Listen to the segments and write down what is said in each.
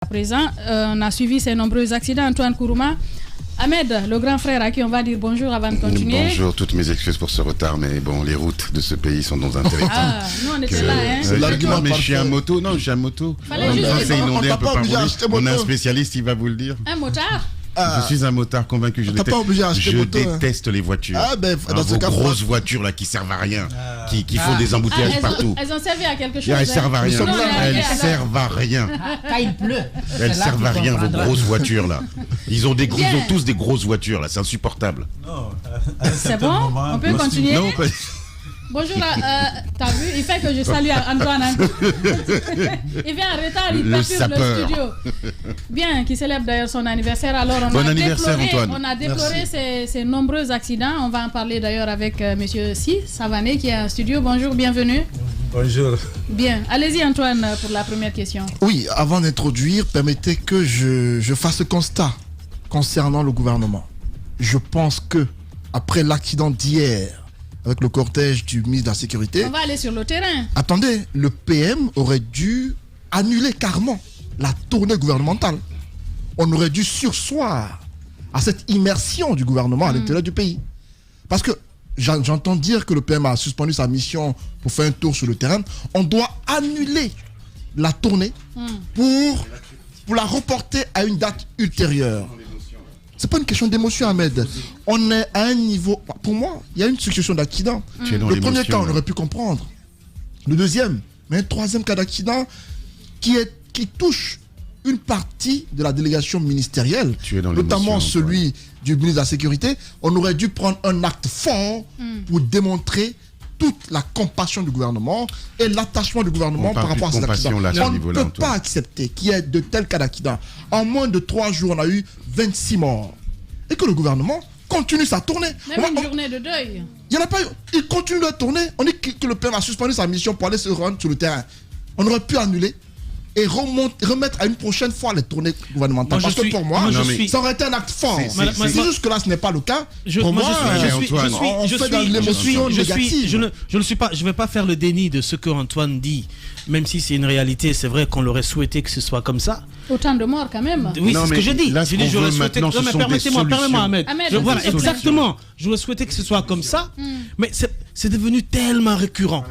À présent, on a suivi ces nombreux accidents. Antoine Kourouma. Ahmed, le grand frère à qui on va dire bonjour avant de continuer. Bonjour, toutes mes excuses pour ce retard, mais bon, les routes de ce pays sont dans un tel état. Ah, nous on était là, hein. C'est l'argument, mais je suis à moto. Non, je suis à moto. Fallait juste C'est inondé un peu par obligé d'acheter moto. On a un spécialiste, il va vous le dire. Un motard. Je suis un motard convaincu. Je pas obligé d'acheter moto, hein. déteste les voitures. Ah ben, dans ce Vos cas, grosses voitures là qui servent à rien, qui font des embouteillages partout. Elles ont servi à quelque chose. Elles servent à rien. Non, Elles servent à rien. Quand il pleut. Elles servent à rien, vos grosses voitures là. Ils ont tous des grosses voitures là, c'est insupportable. C'est bon? On peut continuer? Non, pas... Bonjour, t'as vu? Il fait que je salue Antoine. Hein. Il vient en retard, il perturbe le studio. Bien, qui célèbre d'ailleurs son anniversaire. Alors, on a déploré ces nombreux accidents. On va en parler d'ailleurs avec monsieur Savané qui est en studio. Bonjour, bienvenue. Bonjour. Bien, allez-y Antoine pour la première question. Oui, avant d'introduire, permettez que je fasse le constat concernant le gouvernement. Je pense que après l'accident d'hier, avec le cortège du ministre de la Sécurité... On va aller sur le terrain. Attendez, le PM aurait dû annuler carrément la tournée gouvernementale. On aurait dû surseoir à cette immersion du gouvernement à l'intérieur du pays. Parce que j'entends dire que le PM a suspendu sa mission pour faire un tour sur le terrain. On doit annuler la tournée pour la reporter à une date ultérieure. C'est pas une question d'émotion, Ahmed. On est à un niveau... Pour moi, il y a une succession d'accidents. Le premier cas, on aurait pu comprendre. Le deuxième, mais un troisième cas d'accident qui touche une partie de la délégation ministérielle, notamment celui du ministre de la Sécurité. On aurait dû prendre un acte fort pour démontrer toute la compassion du gouvernement et l'attachement du gouvernement par rapport à cet accident. On ne peut pas accepter qu'il y ait de tels cas d'accident. En moins de 3 jours, on a eu 26 morts. Et que le gouvernement continue sa tournée. Même une journée de deuil. Il n'y en a pas eu. Il continue la tournée. On dit que le PM a suspendu sa mission pour aller se rendre sur le terrain. On aurait pu annuler et remettre à une prochaine fois les tournées gouvernementales. Parce que pour moi, ça aurait été un acte fort. Si jusque-là ce n'est pas le cas, pour moi, on fait dans l'émotion négative. Je ne vais pas faire le déni de ce que Antoine dit, même si c'est une réalité. C'est vrai qu'on l'aurait souhaité que ce soit comme ça. Autant de morts quand même. Oui, c'est ce que je dis. Là, j'aurais souhaité. Non, mais permettez-moi, Ahmed. Voilà, exactement. J'aurais souhaité que ce soit comme ça, mais c'est devenu tellement récurrent.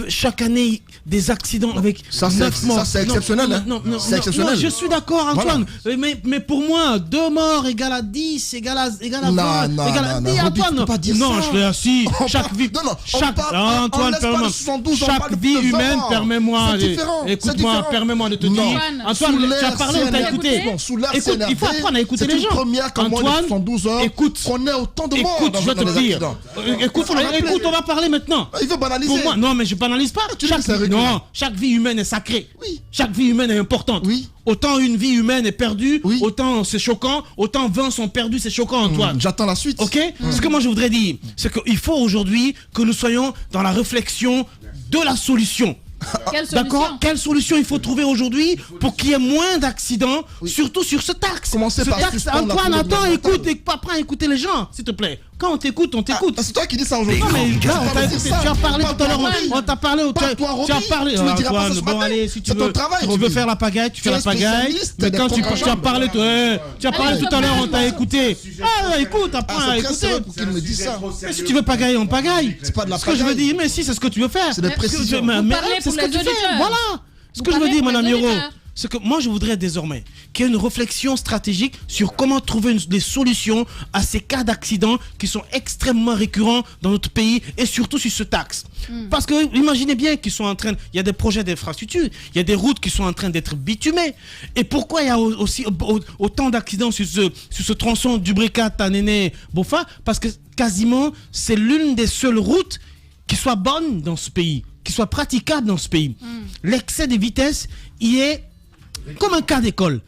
Chaque année des accidents avec 9 morts. Ça c'est exceptionnel. C'est exceptionnel. Je suis d'accord, Antoine. Voilà. Mais pour moi, 2 morts égale à 10, égale à 20, égale à 10. Antoine, non, je l'ai assis. Chaque vie. Antoine, chaque vie humaine, permets-moi. Écoute-moi, permets-moi de te dire. Antoine, tu as parlé, on t'a écouté. Écoute, il faut apprendre à écouter les gens. Antoine, écoute, qu'on ait autant de morts. Écoute, je vais te dire. Écoute, on va parler maintenant. Il veut banaliser. Pour moi, non, mais je banalise pas. Chaque vie humaine est sacrée. Oui. Chaque vie humaine est importante. Oui. Autant une vie humaine est perdue, autant c'est choquant, autant 20 sont perdus, c'est choquant, Antoine. J'attends la suite. Ok. Ce que moi je voudrais dire, c'est qu'il faut aujourd'hui que nous soyons dans la réflexion de la solution. D'accord. Quelle solution il faut trouver aujourd'hui pour qu'il y ait moins d'accidents, surtout sur ce taxe. Commencez par Antoine, attends, écoute, pas écouter les gens, s'il te plaît. Quand on t'écoute, on t'écoute. C'est toi qui dis ça aujourd'hui. Non, mais là, on t'a écouté. Tu as parlé tout à l'heure. On t'a parlé. Tu as parlé. Antoine, bon, allez, si tu veux faire la pagaille, tu fais la pagaille. Mais quand tu as parlé tout à l'heure, on t'a écouté. Ah, écoute, apprends à écouter. Qu'il me dit ça. Mais si tu veux pagailler, on pagaille. C'est pas de la pagaille. Ce que je veux dire, mais si, c'est ce que tu veux faire. C'est des précisions. Mais c'est ce que tu fais. Voilà. Ce que je veux dire, mon ami Hiro, c'est que moi je voudrais désormais qu'il y ait une réflexion stratégique sur comment trouver des solutions à ces cas d'accidents qui sont extrêmement récurrents dans notre pays et surtout sur ce taxe. Parce que imaginez bien qu'ils sont en train, il y a des projets d'infrastructure, il y a des routes qui sont en train d'être bitumées. Et pourquoi il y a aussi autant d'accidents sur ce tronçon du Tanene-Bofa? Parce que quasiment c'est l'une des seules routes qui soit bonne dans ce pays, qui soit praticable dans ce pays. L'excès de vitesse, il est comme un cas d'école.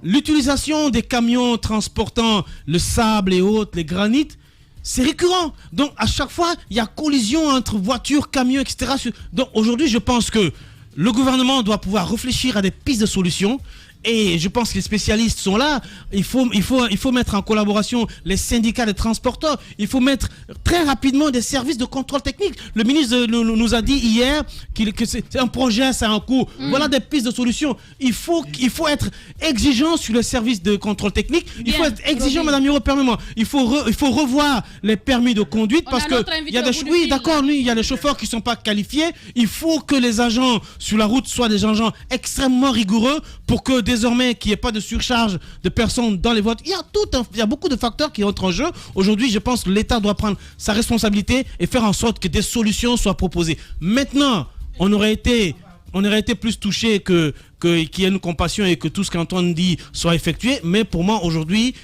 L'utilisation des camions transportant le sable et autres, les granites, c'est récurrent. Donc, à chaque fois, il y a collision entre voitures, camions, etc. Donc, aujourd'hui, je pense que le gouvernement doit pouvoir réfléchir à des pistes de solutions et je pense que les spécialistes sont là. Il faut mettre en collaboration les syndicats des transporteurs. Il faut mettre très rapidement des services de contrôle technique. Le ministre nous a dit hier que c'est un projet, c'est un coût. Voilà des pistes de solutions. Il faut être exigeant sur le service de contrôle technique. Il faut être exigeant, Madame Miro, permettez-moi. Il faut revoir les permis de conduite parce que il y a il y a des chauffeurs qui sont pas qualifiés. Il faut que les agents sur la route soient des agents extrêmement rigoureux pour que désormais qu'il n'y ait pas de surcharge de personnes dans les voitures. Il y a beaucoup de facteurs qui entrent en jeu. Aujourd'hui, je pense que l'État doit prendre sa responsabilité et faire en sorte que des solutions soient proposées. Maintenant, on aurait été plus touché qu'il y ait une compassion et que tout ce qu'Antoine dit soit effectué. Mais pour moi, aujourd'hui,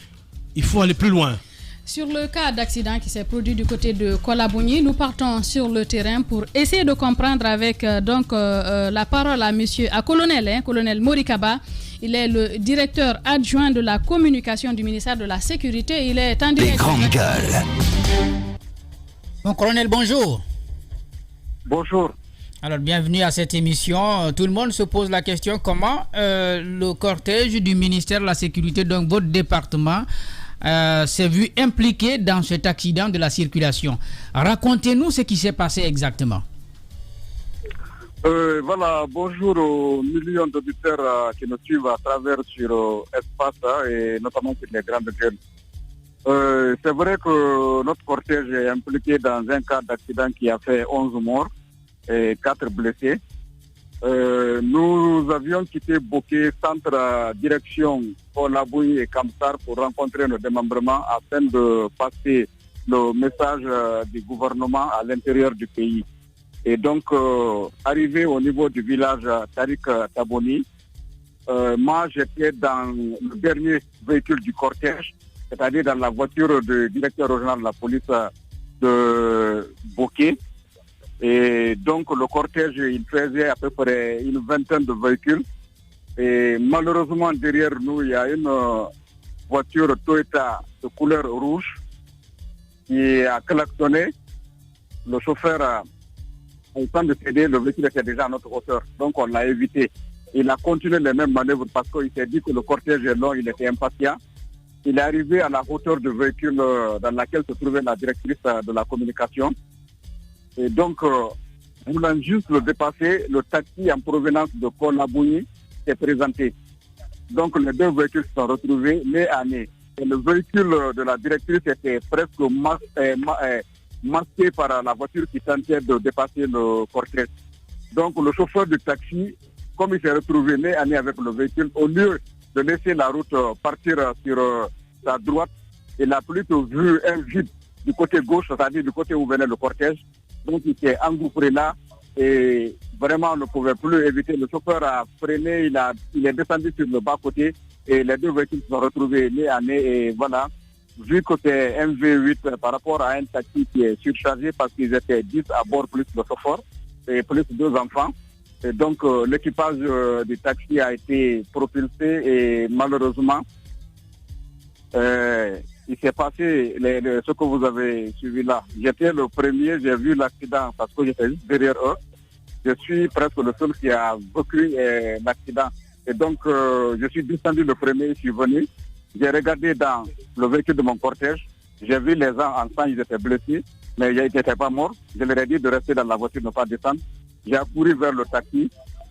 il faut aller plus loin. Sur le cas d'accident qui s'est produit du côté de Kolabougni, nous partons sur le terrain pour essayer de comprendre avec la parole à colonel Morikaba. Il est le directeur adjoint de la communication du ministère de la Sécurité. Il est en direct. Des grandes gueules. Bon, colonel, bonjour. Bonjour. Alors, bienvenue à cette émission. Tout le monde se pose la question comment le cortège du ministère de la Sécurité, donc votre département, s'est vu impliqué dans cet accident de la circulation. Racontez-nous ce qui s'est passé exactement. Voilà, bonjour aux millions d'auditeurs qui nous suivent à travers sur Espace et notamment sur les grandes gueules. C'est vrai que notre cortège est impliqué dans un cas d'accident qui a fait 11 morts et 4 blessés. Nous avions quitté Boké, centre direction Kolabougni et Kamsar pour rencontrer nos démembrements afin de passer le message du gouvernement à l'intérieur du pays. Et donc, arrivé au niveau du village Tarik Taboni, moi j'étais dans le dernier véhicule du cortège, c'est-à-dire dans la voiture du directeur régional de la police de Boké. Et donc le cortège, il faisait à peu près une vingtaine de véhicules. Et malheureusement, derrière nous, il y a une voiture Toyota de couleur rouge qui a klaxonné. Le chauffeur, au temps de céder, le véhicule était déjà à notre hauteur. Donc on l'a évité. Il a continué les mêmes manœuvres parce qu'il s'est dit que le cortège est long, il était impatient. Il est arrivé à la hauteur du véhicule dans laquelle se trouvait la directrice de la communication. Et donc, voulant juste le dépasser, le taxi en provenance de Kolabougni s'est présenté. Donc, les deux véhicules se sont retrouvés nez à nez. Et le véhicule de la directrice était presque masqué par la voiture qui tentait de dépasser le cortège. Donc, le chauffeur du taxi, comme il s'est retrouvé nez à nez avec le véhicule, au lieu de laisser la route partir sur sa droite, il a plutôt vu un vide du côté gauche, c'est-à-dire du côté où venait le cortège. Donc il s'est engouffré là et vraiment on ne pouvait plus éviter. Le chauffeur a freiné, il est descendu sur le bas-côté et les deux véhicules se sont retrouvés nez à nez. Et voilà, vu que c'est un V8 par rapport à un taxi qui est surchargé parce qu'ils étaient 10 à bord plus le chauffeur et plus 2 enfants. Et donc l'équipage du taxi a été propulsé et malheureusement il s'est passé ce que vous avez suivi là. J'étais le premier, j'ai vu l'accident parce que j'étais juste derrière eux. Je suis presque le seul qui a vécu l'accident. Et donc, je suis descendu le premier, je suis venu. J'ai regardé dans le véhicule de mon cortège. J'ai vu les gens en sang, ils étaient blessés, mais ils n'étaient pas morts. Je leur ai dit de rester dans la voiture, ne pas descendre. J'ai accouru vers le taxi.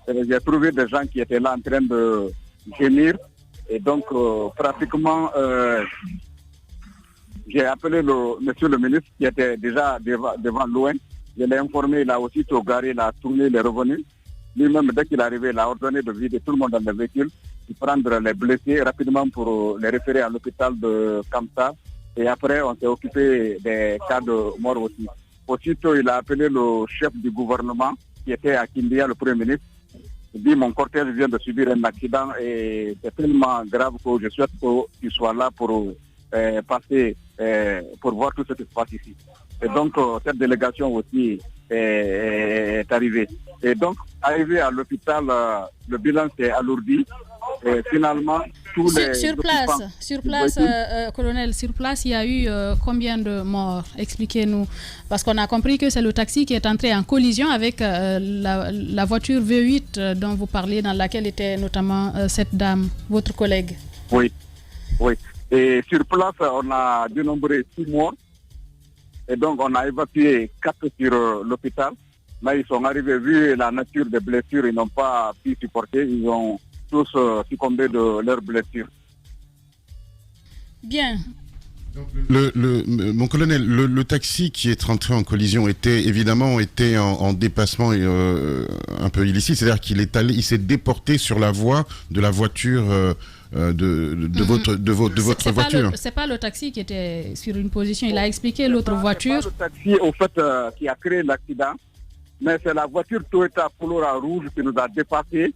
J'ai trouvé des gens qui étaient là en train de gémir. Et donc, pratiquement... j'ai appelé monsieur le ministre qui était déjà devant loin. Je l'ai informé, il a aussitôt garé, il a tourné, il est revenu. Lui-même, dès qu'il est arrivé, il a ordonné de vider tout le monde dans le véhicule, de prendre les blessés rapidement pour les référer à l'hôpital de Kamsar. Et après, on s'est occupé des cas de mort aussi. Aussitôt, il a appelé le chef du gouvernement qui était à Kindia, le Premier ministre. Il dit, mon cortège vient de subir un accident et c'est tellement grave que je souhaite qu'il soit là pour passer, pour voir tout ce qui se passe ici. Et donc, cette délégation aussi est arrivée. Et donc, arrivé à l'hôpital, le bilan s'est alourdi. Et finalement, tous les... Sur place, colonel, sur place, il y a eu combien de morts? Expliquez-nous. Parce qu'on a compris que c'est le taxi qui est entré en collision avec la voiture V8 dont vous parliez, dans laquelle était notamment cette dame, votre collègue. Oui. Et sur place, on a dénombré 6 morts. Et donc, on a évacué 4 sur l'hôpital. Là, ils sont arrivés, vu la nature des blessures, ils n'ont pas pu supporter. Ils ont tous succombé de leurs blessures. Bien. Donc, mon colonel, le taxi qui est rentré en collision était en dépassement un peu illicite. C'est-à-dire qu'il s'est déporté sur la voie de la voiture de votre voiture. C'est pas le taxi qui était sur une position. Il a expliqué l'autre voiture. C'est pas le taxi, au fait, qui a créé l'accident. Mais c'est la voiture Toyota Corolla rouge qui nous a dépassé,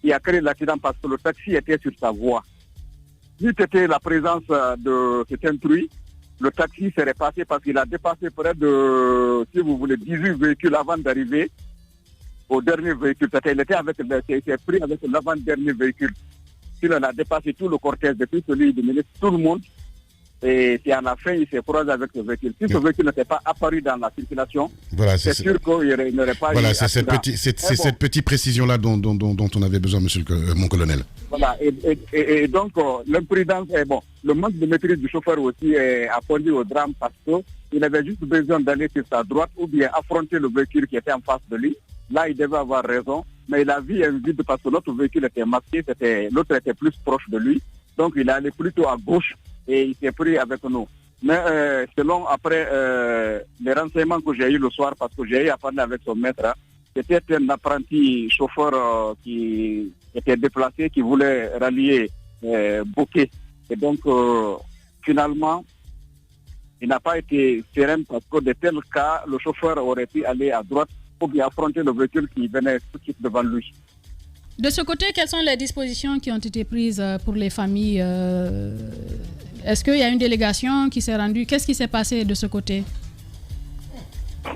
qui a créé l'accident parce que le taxi était sur sa voie. Si c'était la présence de cet intrus, le taxi serait passé parce qu'il a dépassé près de, si vous voulez, 18 véhicules avant d'arriver au dernier véhicule. Il était pris avec l'avant-dernier véhicule. Il a dépassé tout le cortège, depuis celui du ministre, tout le monde. Et puis à la fin, il s'est croisé avec ce véhicule. Si ce véhicule n'était pas apparu dans la circulation, c'est sûr qu'il n'aurait pas eu... c'est cette petite précision-là dont on avait besoin, mon colonel. Voilà, et donc l'imprudence, le manque de maîtrise du chauffeur aussi a conduit au drame parce qu'il avait juste besoin d'aller sur sa droite ou bien affronter le véhicule qui était en face de lui. Là, il devait avoir raison, mais il a vu un vide parce que l'autre véhicule était masqué, l'autre était plus proche de lui. Donc il est allé plutôt à gauche et il s'est pris avec nous. Mais selon les renseignements que j'ai eu le soir, parce que j'ai eu à parler avec son maître, c'était un apprenti chauffeur qui était déplacé, qui voulait rallier Bokeh. Et donc, finalement, il n'a pas été serein parce que de tels cas, le chauffeur aurait pu aller à droite pour bien affronter le véhicule qui venait tout de suite devant lui. De ce côté, quelles sont les dispositions qui ont été prises pour les familles? Est-ce qu'il y a une délégation qui s'est rendue? Qu'est-ce qui s'est passé de ce côté?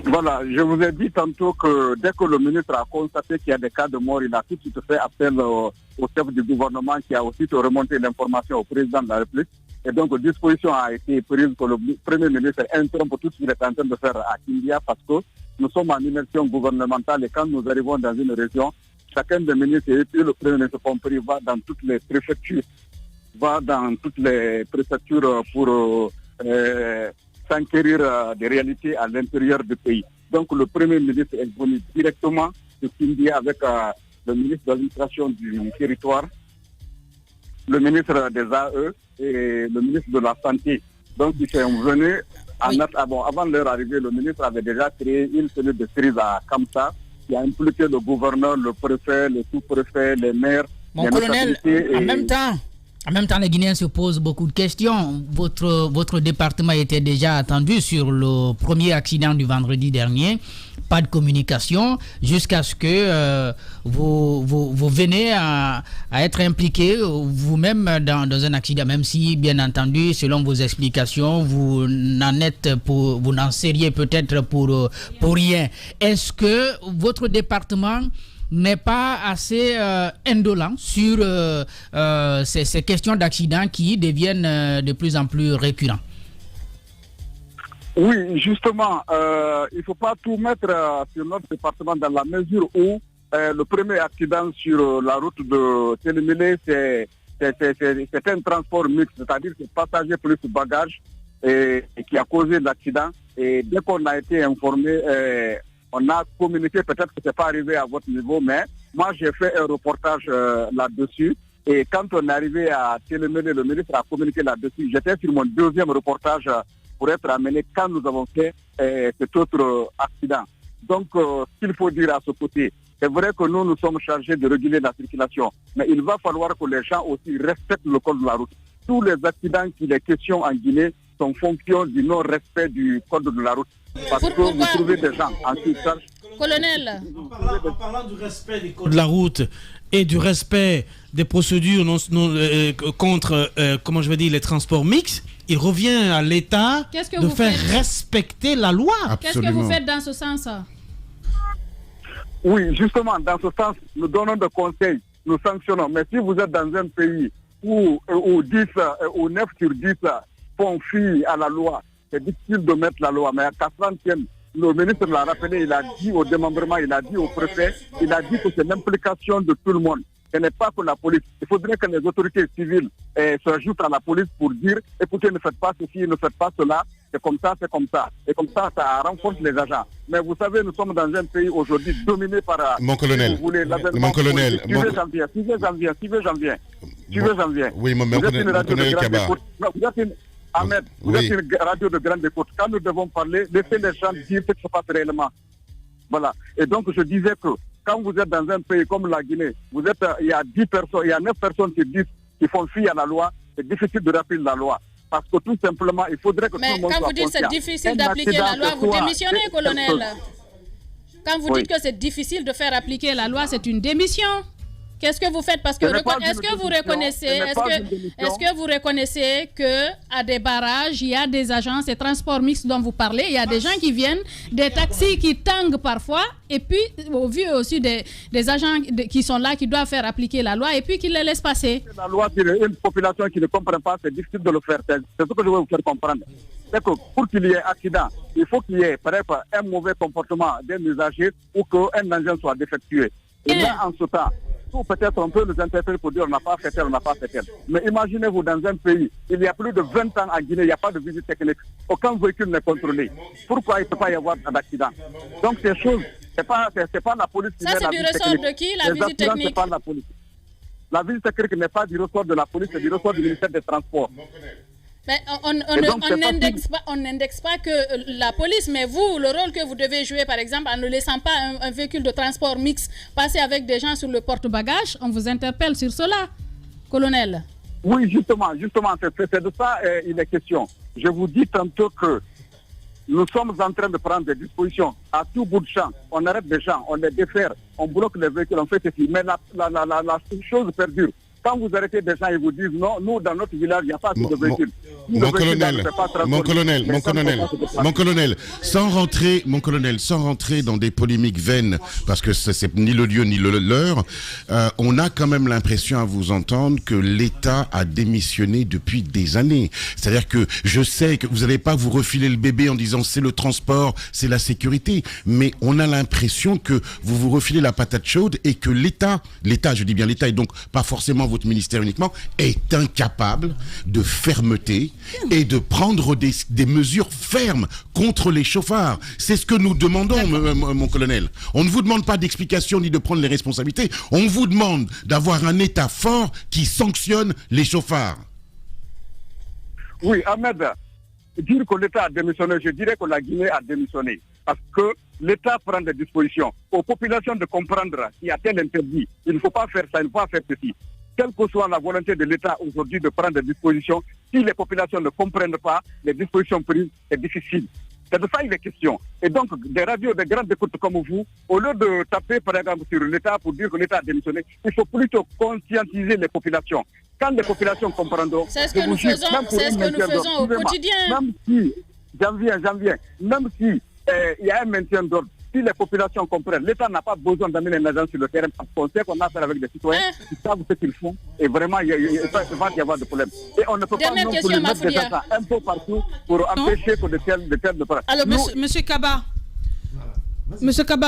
Voilà, je vous ai dit tantôt que dès que le ministre a constaté qu'il y a des cas de mort, il a tout de suite fait appel au chef du gouvernement qui a aussi remonté l'information au président de la République. Et donc, disposition a été prise pour le Premier ministre interrompt tout ce qu'il est en train de faire à Kindia parce que nous sommes en immersion gouvernementale et quand nous arrivons dans une région, chacun des ministres et puis le Premier ministre compris va dans toutes les préfectures, pour s'enquérir des réalités à l'intérieur du pays. Donc le Premier ministre est venu directement de Kindia avec le ministre de l'administration du territoire, le ministre des AE et le ministre de la Santé. Donc ils sont venus, avant leur arrivée, le ministre avait déjà créé une cellule de crise à Kamsa qui a impliqué le gouverneur, le préfet, le sous-préfet, les maires. Mon colonel, en même temps, les Guinéens se posent beaucoup de questions. Votre département était déjà attendu sur le premier accident du vendredi dernier. Pas de communication jusqu'à ce que vous venez à être impliqué vous-même dans un accident, même si, bien entendu, selon vos explications, vous n'en seriez peut-être pour rien. Est-ce que votre département n'est pas assez indolent sur ces questions d'accident qui deviennent de plus en plus récurrentes? Oui, justement, il ne faut pas tout mettre sur notre département dans la mesure où le premier accident sur la route de Télémélé, c'est un transport mixte, c'est-à-dire que passager plus bagages et qui a causé l'accident. Et dès qu'on a été informé, on a communiqué, peut-être que ce n'est pas arrivé à votre niveau, mais moi j'ai fait un reportage là-dessus. Et quand on est arrivé à Télémélé, le ministre a communiqué là-dessus. J'étais sur mon deuxième reportage pour être amené quand nous avons fait cet autre accident. Donc, ce qu'il faut dire à ce côté, c'est vrai que nous sommes chargés de réguler la circulation, mais il va falloir que les gens aussi respectent le code de la route. Tous les accidents qu'il est question en Guinée sont fonction du non-respect du code de la route. Parce que vous trouvez des gens en surcharge. Colonel, en parlant du respect des codes de la route et du respect des procédures contre les transports mixtes, il revient à l'État de faire respecter la loi. Qu'est-ce que vous faites dans ce sens? Oui, justement, dans ce sens, nous donnons des conseils, nous sanctionnons. Mais si vous êtes dans un pays où 10 ou 9 sur 10 font fi à la loi, c'est difficile de mettre la loi. Mais à 40e, le ministre l'a rappelé, il a dit au démembrement, il a dit au préfet, il a dit que c'est l'implication de tout le monde. Ce n'est pas que la police. Il faudrait que les autorités civiles s'ajoutent à la police pour dire, écoutez, ne faites pas ceci, ne faites pas cela, c'est comme ça, c'est comme ça. Et comme ça, ça renforce les agents. Mais vous savez, nous sommes dans un pays aujourd'hui dominé par... Mon colonel, mon colonel... j'en viens. Oui, mon colonel Kaba. Ahmed, vous êtes une radio de grande écoute. Quand nous devons parler, laissez les gens dire ce qui se passe réellement. Voilà. Et donc, je disais que quand vous êtes dans un pays comme la Guinée, il y a 10 personnes, il y a 9 personnes sur 10 qui font fi à la loi, c'est difficile de rappeler la loi. Parce que tout simplement, il faudrait que tout le monde soit conscient. Mais quand vous dites que c'est difficile d'appliquer la loi, vous démissionnez, colonel. Quand vous dites que c'est difficile de faire appliquer la loi, c'est une démission. Qu'est-ce que vous faites? Parce que est-ce que vous reconnaissez que à des barrages, il y a des agences et transports mixtes dont vous parlez, il y a des gens qui viennent, des taxis qui tanguent parfois, et puis au vu aussi des agents qui sont là, qui doivent faire appliquer la loi, et puis qui les laissent passer. La loi, c'est une population qui ne comprend pas, c'est difficile de le faire. C'est ce que je veux vous faire comprendre. C'est que pour qu'il y ait accident, il faut qu'il y ait, par exemple, un mauvais comportement d'un usager ou qu'un engin soit défectueux. Et là, en ce temps, peut-être on peut nous interpeller pour dire on n'a pas fait tel, on n'a pas fait tel. Mais imaginez-vous dans un pays, il y a plus de 20 ans en Guinée, il n'y a pas de visite technique. Aucun véhicule n'est contrôlé. Pourquoi il ne peut pas y avoir d'accident? Donc ces choses, c'est pas la police qui fait la visite technique. Ça, c'est du ressort de qui, la visite technique? C'est pas la police. La visite technique n'est pas du ressort de la police, c'est du ressort du ministère des Transports. Mais on n'indexe pas que la police, mais vous, le rôle que vous devez jouer, par exemple, en ne laissant pas un véhicule de transport mixte passer avec des gens sur le porte-bagages, on vous interpelle sur cela, colonel. Oui, justement, c'est de ça il est question. Je vous dis tantôt que nous sommes en train de prendre des dispositions à tout bout de champ. On arrête des gens, on les défère, on bloque les véhicules, on fait ceci. Mais la chose perdure. Quand vous arrêtez des gens, ils vous disent non, nous dans notre village, il n'y a pas de véhicules. Mon colonel, sans rentrer dans des polémiques vaines, parce que c'est ni le lieu ni l'heure, on a quand même l'impression à vous entendre que l'État a démissionné depuis des années. C'est-à-dire que je sais que vous n'allez pas vous refiler le bébé en disant c'est le transport, c'est la sécurité, mais on a l'impression que vous vous refilez la patate chaude et que l'État, je dis bien l'État, et donc pas forcément votre ministère uniquement, est incapable de fermeté et de prendre des mesures fermes contre les chauffards. C'est ce que nous demandons, mon colonel. On ne vous demande pas d'explication ni de prendre les responsabilités. On vous demande d'avoir un État fort qui sanctionne les chauffards. Oui, Ahmed, dire que l'État a démissionné, je dirais que la Guinée a démissionné. Parce que l'État prend des dispositions. Aux populations de comprendre qu'il y a tel interdit. Il ne faut pas faire ça, il ne faut pas faire ceci. Quelle que soit la volonté de l'État aujourd'hui de prendre des dispositions, si les populations ne comprennent pas les dispositions prises, c'est difficile. C'est de ça il est question. Et donc, des radios de grande écoute comme vous, au lieu de taper par exemple sur l'État pour dire que l'État a démissionné, il faut plutôt conscientiser les populations. Quand les populations comprendront... C'est ce que nous faisons au quotidien. Même si, j'en viens, même si il y a un maintien d'ordre, si les populations comprennent, l'État n'a pas besoin d'amener les agents sur le terrain parce qu'on sait qu'on a affaire avec des citoyens qui savent ce qu'ils font et vraiment il va y avoir des problèmes. Et on ne peut pas non plus mettre des agents un peu partout pour empêcher que de tels de problèmes. Alors, Monsieur Kaba,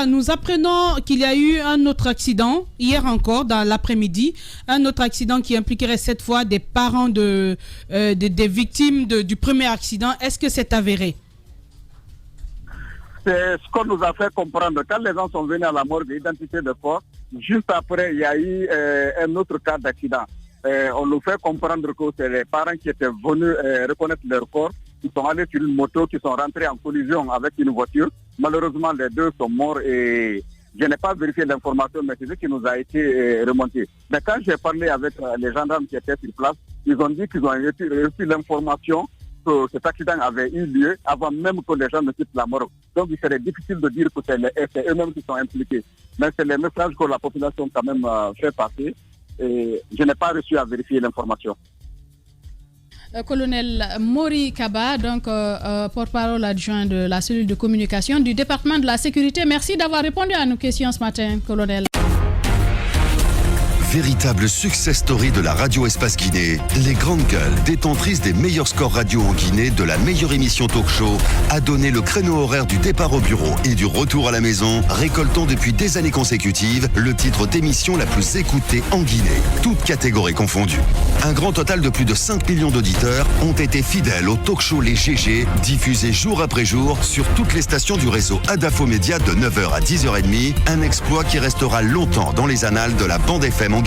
nous apprenons qu'il y a eu un autre accident, hier encore, dans l'après-midi, un autre accident qui impliquerait cette fois des parents des victimes du premier accident. Est-ce que c'est avéré? C'est ce qu'on nous a fait comprendre. Quand les gens sont venus à la morgue identifier le corps, juste après, il y a eu un autre cas d'accident. On nous fait comprendre que c'est les parents qui étaient venus reconnaître leur corps, qui sont allés sur une moto, qui sont rentrés en collision avec une voiture. Malheureusement, les deux sont morts et je n'ai pas vérifié l'information, mais c'est ce qui nous a été remonté. Mais quand j'ai parlé avec les gendarmes qui étaient sur place, ils ont dit qu'ils ont reçu l'information que cet accident avait eu lieu avant même que les gens ne quittent la morgue. Donc il serait difficile de dire que c'est eux-mêmes qui sont impliqués. Mais c'est les messages que la population quand même fait passer et je n'ai pas réussi à vérifier l'information. Colonel Mori Kaba, donc porte-parole adjoint de la cellule de communication du département de la sécurité. Merci d'avoir répondu à nos questions ce matin, colonel. véritable success story de la radio Espace Guinée, les Grandes Gueules, détentrices des meilleurs scores radio en Guinée, de la meilleure émission talk show, a donné le créneau horaire du départ au bureau et du retour à la maison, récoltant depuis des années consécutives le titre d'émission la plus écoutée en Guinée, toutes catégories confondues. Un grand total de plus de 5 millions d'auditeurs ont été fidèles au talk show Les GG, diffusé jour après jour sur toutes les stations du réseau Adafo Média de 9h à 10h30, un exploit qui restera longtemps dans les annales de la bande FM en Guinée.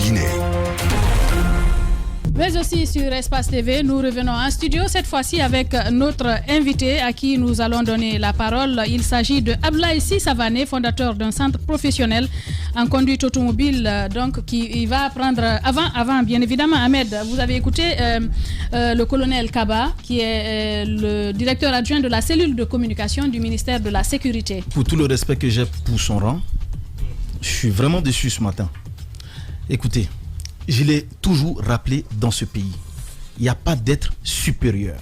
Mais aussi sur Espace TV, nous revenons en studio, cette fois-ci avec notre invité à qui nous allons donner la parole. Il s'agit de Abdoulaye Sy Savané, fondateur d'un centre professionnel en conduite automobile, donc qui va prendre... Avant, bien évidemment, Ahmed, vous avez écouté le colonel Kaba, qui est le directeur adjoint de la cellule de communication du ministère de la Sécurité. Pour tout le respect que j'ai pour son rang, je suis vraiment déçu ce matin. Écoutez, je l'ai toujours rappelé dans ce pays. Il n'y a pas d'être supérieur.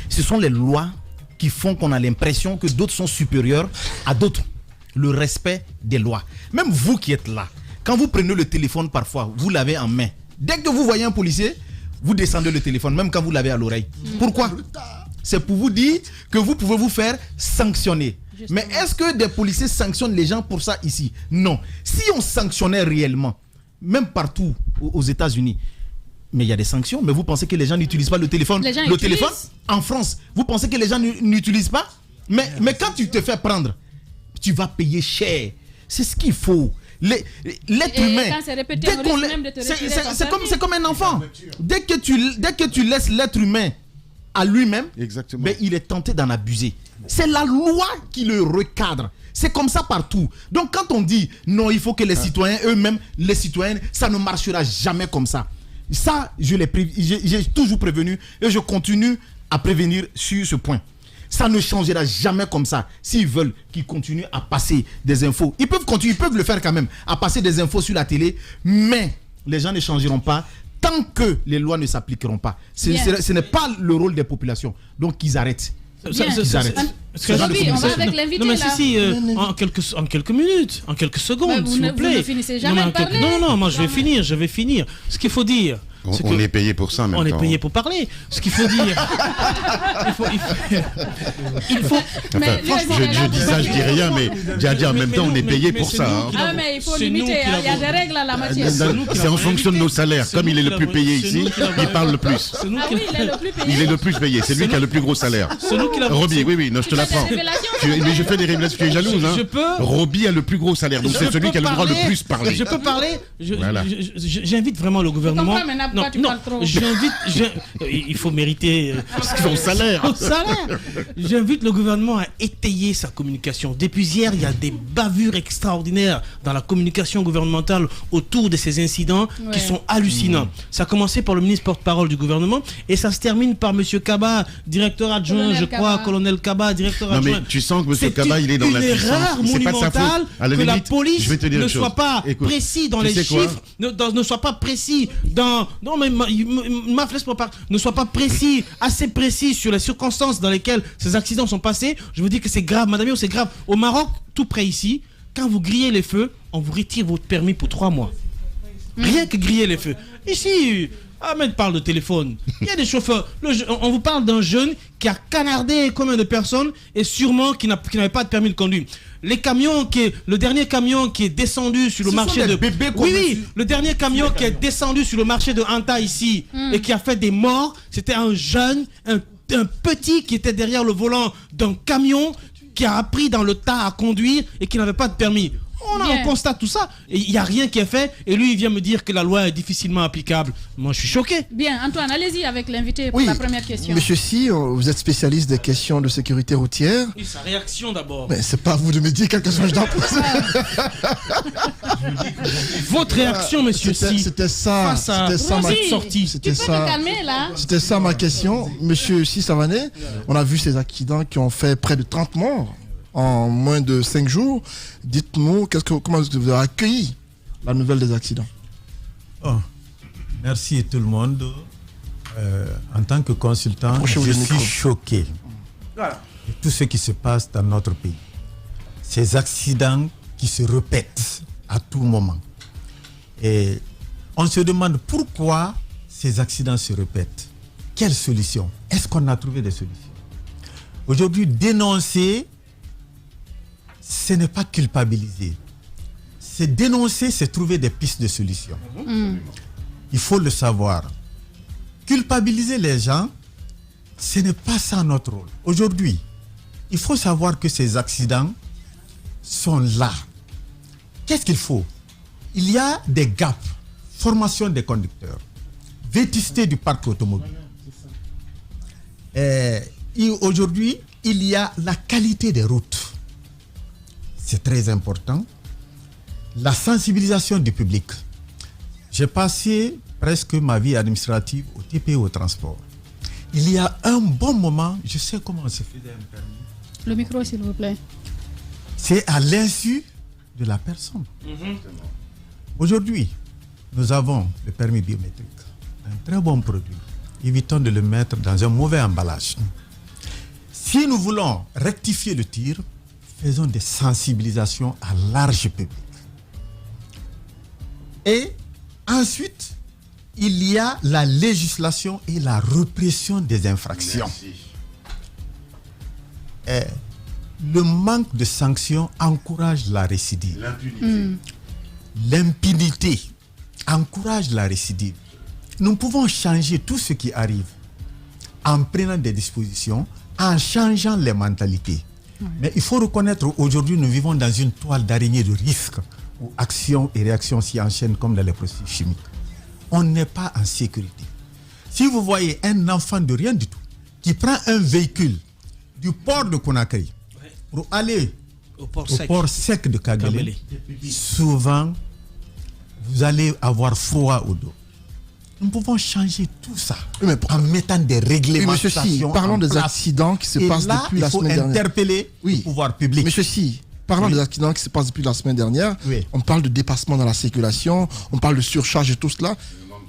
Ce sont les lois qui font qu'on a l'impression que d'autres sont supérieurs à d'autres. Le respect des lois. Même vous qui êtes là, quand vous prenez le téléphone parfois, vous l'avez en main. Dès que vous voyez un policier, vous descendez le téléphone, même quand vous l'avez à l'oreille. Pourquoi? C'est pour vous dire que vous pouvez vous faire sanctionner. Justement. Mais est-ce que des policiers sanctionnent les gens pour ça ici? Non. Si on sanctionnait réellement, même partout aux États-Unis, mais il y a des sanctions, mais vous pensez que les gens n'utilisent pas le téléphone? Le téléphone, en France, vous pensez que les gens n'utilisent pas? Mais quand tu te fais prendre, tu vas payer cher. C'est ce qu'il faut. L'être humain, c'est comme un enfant. Dès que tu laisses l'être humain à lui-même, ben, il est tenté d'en abuser. C'est la loi qui le recadre. C'est comme ça partout. Donc quand on dit non, il faut que les citoyens eux-mêmes, les citoyennes, ça ne marchera jamais comme ça. Ça, j'ai toujours prévenu et je continue à prévenir sur ce point. Ça ne changera jamais comme ça. S'ils veulent qu'ils continuent à passer des infos, ils peuvent continuer, ils peuvent le faire quand même, à passer des infos sur la télé, mais les gens ne changeront pas tant que les lois ne s'appliqueront pas. Ce n'est pas le rôle des populations. Donc qu'ils arrêtent. Robbie, on va avec l'invité là. Non mais en quelques minutes, en quelques secondes, s'il vous plaît. Vous ne finissez jamais de parler. Non, moi je vais finir. Ce qu'il faut dire. On est payé pour ça, on est payé pour parler. Ce qu'il faut dire. il faut. Je dis ça, je dis rien, mais en même temps, on est payé pour ça. Ah, mais il faut limiter. Il y a des règles à la matière. C'est en fonction de nos salaires. Comme il est le plus payé ici, il parle le plus. Ah oui, il est le plus payé. Il est le plus payé. C'est lui qui a le plus gros salaire. Robbie, oui, non, je te l'apprends. Mais je fais des révélations. Tu es jalouse, hein? Robbie a le plus gros salaire. Donc c'est celui qui a le droit le plus parler. Je peux parler. J'invite vraiment le gouvernement. Non, il faut mériter son salaire. J'invite le gouvernement à étayer sa communication. Depuis hier, il y a des bavures extraordinaires dans la communication gouvernementale autour de ces incidents qui sont hallucinants. Ça a commencé par le ministre porte-parole du gouvernement et ça se termine par M. Kaba, directeur adjoint, colonel Kaba, directeur adjoint. Non mais tu sens que M. Kaba, il est dans la puissance. C'est une erreur monumentale que la police ne soit pas précis dans les chiffres, ne soit pas précis dans... Non, mais ne soit pas précis, assez précis sur les circonstances dans lesquelles ces accidents sont passés. Je vous dis que c'est grave, madame, c'est grave. Au Maroc, tout près ici, quand vous grillez les feux, on vous retire votre permis pour 3 mois. Rien que griller les feux. Ici, Ahmed parle de téléphone. Il y a des chauffeurs. On vous parle d'un jeune qui a canardé combien de personnes et sûrement qui n'avait pas de permis de conduire. Le dernier camion qui est descendu sur le marché de... le dernier camion qui est descendu sur le marché de Anta ici et qui a fait des morts, c'était un jeune, un petit qui était derrière le volant d'un camion qui a appris dans le tas à conduire et qui n'avait pas de permis. On constate tout ça et il n'y a rien qui est fait et lui il vient me dire que la loi est difficilement applicable. Moi je suis choqué. Bien, Antoine, allez-y avec l'invité pour la première question. Monsieur Sy, vous êtes spécialiste des questions de sécurité routière. Oui, sa réaction d'abord. Mais c'est pas à vous de me dire quelle question je dois poser. Votre réaction, monsieur Sy. C'était ça ma sortie. Tu peux te calmer là. C'était ça ma question. Monsieur Sy Savané, on a vu ces accidents qui ont fait près de 30 morts en moins de 5 jours. Dites-nous, comment est-ce que vous avez accueilli la nouvelle des accidents? Merci tout le monde. En tant que consultant, je suis choqué de tout ce qui se passe dans notre pays. Ces accidents qui se répètent à tout moment. Et on se demande pourquoi ces accidents se répètent. Quelle solution? Est-ce qu'on a trouvé des solutions? Aujourd'hui, dénoncer, ce n'est pas culpabiliser. C'est dénoncer, c'est trouver des pistes de solutions. Il faut le savoir. Culpabiliser les gens, ce n'est pas ça notre rôle. Aujourd'hui, il faut savoir que ces accidents sont là. Qu'est-ce qu'il faut? Il y a des gaps. Formation des conducteurs, vétusté du parc automobile. Et aujourd'hui, il y a la qualité des routes. C'est très important. La sensibilisation du public. J'ai passé presque ma vie administrative au TPE au transport. Il y a un bon moment, je sais comment se faisait un permis. Le micro, s'il vous plaît. C'est à l'insu de la personne. Aujourd'hui, nous avons le permis biométrique, un très bon produit. Évitons de le mettre dans un mauvais emballage. Si nous voulons rectifier le tir, faisons des sensibilisations à large public. Et ensuite, il y a la législation et la répression des infractions. Et le manque de sanctions encourage la récidive. L'impunité encourage la récidive. Nous pouvons changer tout ce qui arrive en prenant des dispositions, en changeant les mentalités. Mais il faut reconnaître qu'aujourd'hui, nous vivons dans une toile d'araignée de risques où actions et réactions s'y enchaînent comme dans les processus chimiques. On n'est pas en sécurité. Si vous voyez un enfant de rien du tout qui prend un véhicule du port de Conakry pour aller au port sec de Kagelé, souvent, vous allez avoir froid au dos. Nous pouvons changer tout ça en mettant des réglementations. Monsieur Si, parlons des accidents qui se passent depuis la semaine dernière. Il faut interpeller le pouvoir public. Monsieur Si, parlons des accidents qui se passent depuis la semaine dernière. On parle de dépassement dans la circulation, on parle de surcharge et tout cela.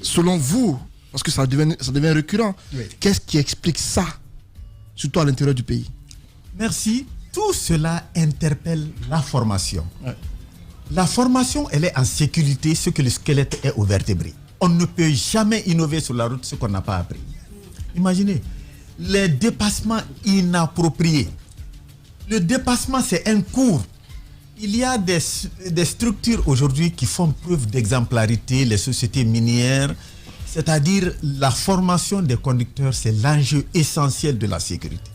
Selon vous, parce que ça devient récurrent, qu'est-ce qui explique ça, surtout à l'intérieur du pays? Merci. Tout cela interpelle la formation. La formation, elle est en sécurité, ce que le squelette est au vertébré. On ne peut jamais innover sur la route ce qu'on n'a pas appris. Imaginez, les dépassements inappropriés. Le dépassement, c'est un cours. Il y a des structures aujourd'hui qui font preuve d'exemplarité, les sociétés minières, c'est-à-dire la formation des conducteurs, c'est l'enjeu essentiel de la sécurité.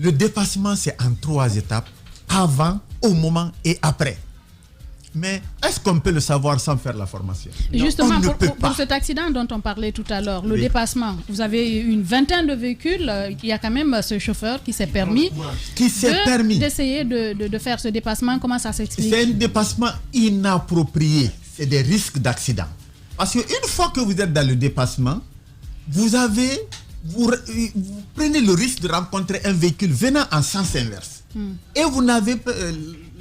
Le dépassement, c'est en 3 étapes, avant, au moment et après. Mais est-ce qu'on peut le savoir sans faire la formation? Justement, pour cet accident dont on parlait tout à l'heure, le dépassement, vous avez une vingtaine de véhicules, il y a quand même ce chauffeur qui s'est permis d'essayer de faire ce dépassement. Comment ça s'explique? C'est un dépassement inapproprié, c'est des risques d'accident. Parce qu'une fois que vous êtes dans le dépassement, vous prenez le risque de rencontrer un véhicule venant en sens inverse. Et vous n'avez pas...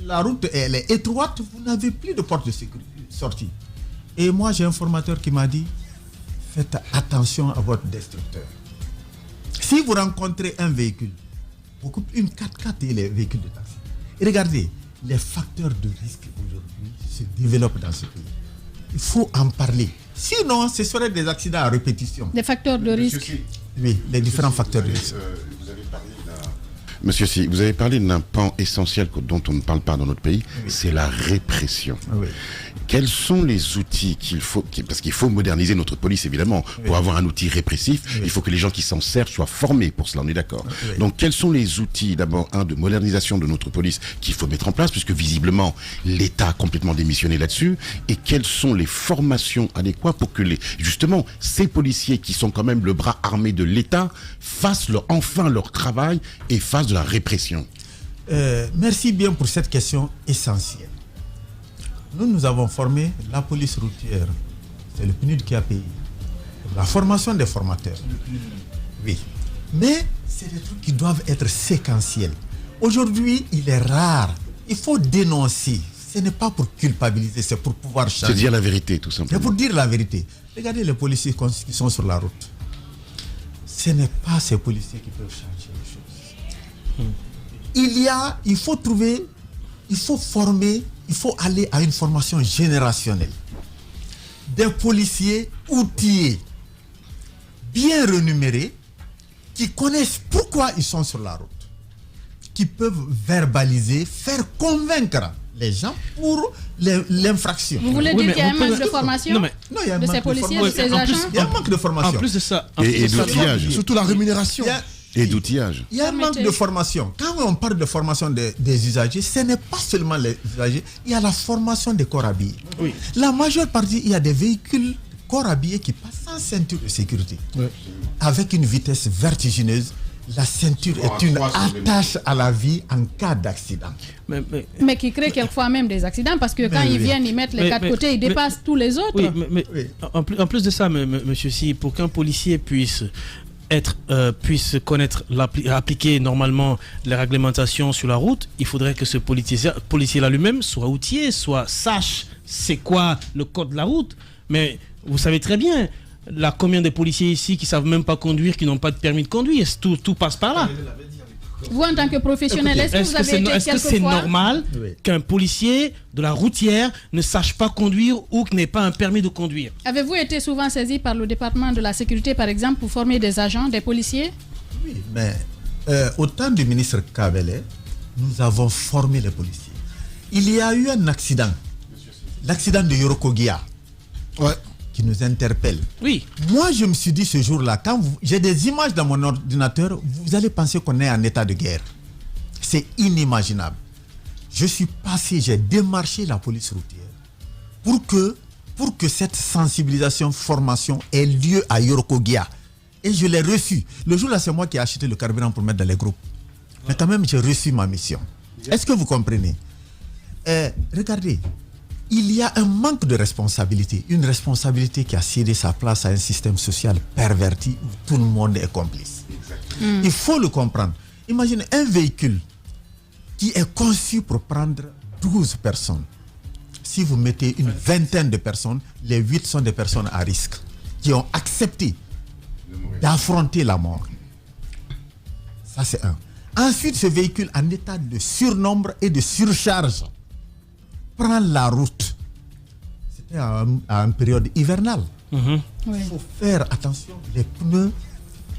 la route elle est étroite, vous n'avez plus de porte de sortie. Et moi, j'ai un formateur qui m'a dit, faites attention à votre destructeur. Si vous rencontrez un véhicule, une 4x4 et les véhicules de taxi, et regardez, les facteurs de risque aujourd'hui se développent dans ce pays. Il faut en parler. Sinon, ce seraient des accidents à répétition. Les facteurs de risque? Oui, les différents facteurs de risque. Monsieur Si, vous avez parlé d'un pan essentiel dont on ne parle pas dans notre pays, c'est la répression. Quels sont les outils qu'il faut, parce qu'il faut moderniser notre police évidemment, pour avoir un outil répressif, il faut que les gens qui s'en servent soient formés pour cela, on est d'accord. Donc quels sont les outils, d'abord, de modernisation de notre police qu'il faut mettre en place, puisque visiblement l'État a complètement démissionné là-dessus, et quelles sont les formations adéquates pour que justement ces policiers qui sont quand même le bras armé de l'État fassent enfin leur travail et fassent de la répression? Merci bien pour cette question essentielle. Nous avons formé la police routière. C'est le PNUD qui a payé. La formation des formateurs. Oui. Mais c'est des trucs qui doivent être séquentiels. Aujourd'hui, il est rare. Il faut dénoncer. Ce n'est pas pour culpabiliser, c'est pour pouvoir changer. C'est dire la vérité, tout simplement. C'est pour dire la vérité. Regardez les policiers qui sont sur la route. Ce n'est pas ces policiers qui peuvent changer les choses. Il faut trouver, il faut former, il faut aller à une formation générationnelle. des policiers outillés, bien rémunérés, qui connaissent pourquoi ils sont sur la route, qui peuvent verbaliser, faire convaincre les gens pour l'infraction. Vous voulez dire qu'il y a un manque de formation de ces policiers, de ces agents? Il y a un manque de formation. En plus de ça, et d'outillage. Surtout la rémunération. Et d'outillage. Il y a un manque de formation. Quand on parle de formation des usagers, ce n'est pas seulement les usagers, il y a la formation des corps habillés. Oui. La majeure partie, il y a des véhicules corps habillés qui passent sans ceinture de sécurité. Oui. Avec une vitesse vertigineuse. La ceinture est une attache à la vie en cas d'accident. Mais qui crée quelquefois même des accidents parce que quand ils viennent, ils mettent les quatre côtés, ils dépassent tous les autres. Oui, en plus de ça, monsieur Si, pour qu'un policier puisse connaître, appliquer normalement les réglementations sur la route, il faudrait que ce policier-là lui-même soit outillé, sache c'est quoi le code de la route. Mais vous savez très bien, combien de policiers ici qui ne savent même pas conduire, qui n'ont pas de permis de conduire, tout passe par là. Vous, en tant que professionnel, est-ce que c'est normal qu'un policier de la routière ne sache pas conduire ou qu'il n'ait pas un permis de conduire? Avez-vous été souvent saisi par le département de la sécurité, par exemple, pour former des agents, des policiers? Oui, mais au temps du ministre Kabele, nous avons formé les policiers. Il y a eu un accident, l'accident de Yorokogia, qui nous interpelle. Oui. Moi, je me suis dit ce jour-là, quand j'ai des images dans mon ordinateur, vous allez penser qu'on est en état de guerre. C'est inimaginable. Je suis passé, j'ai démarché la police routière pour que cette sensibilisation, formation ait lieu à Yorokogia. Et je l'ai reçu. Le jour-là, c'est moi qui ai acheté le carburant pour mettre dans les groupes. Mais quand même, j'ai reçu ma mission. Est-ce que vous comprenez? Regardez. Il y a un manque de responsabilité, une responsabilité qui a cédé sa place à un système social perverti où tout le monde est complice. Il faut le comprendre. Imaginez un véhicule qui est conçu pour prendre 12 personnes. Si vous mettez une vingtaine de personnes, les 8 sont des personnes à risque qui ont accepté d'affronter la mort. Ça, c'est un. Ensuite, ce véhicule en état de surnombre et de surcharge prend la route. C'était à une période hivernale. Il faut faire attention. Les pneus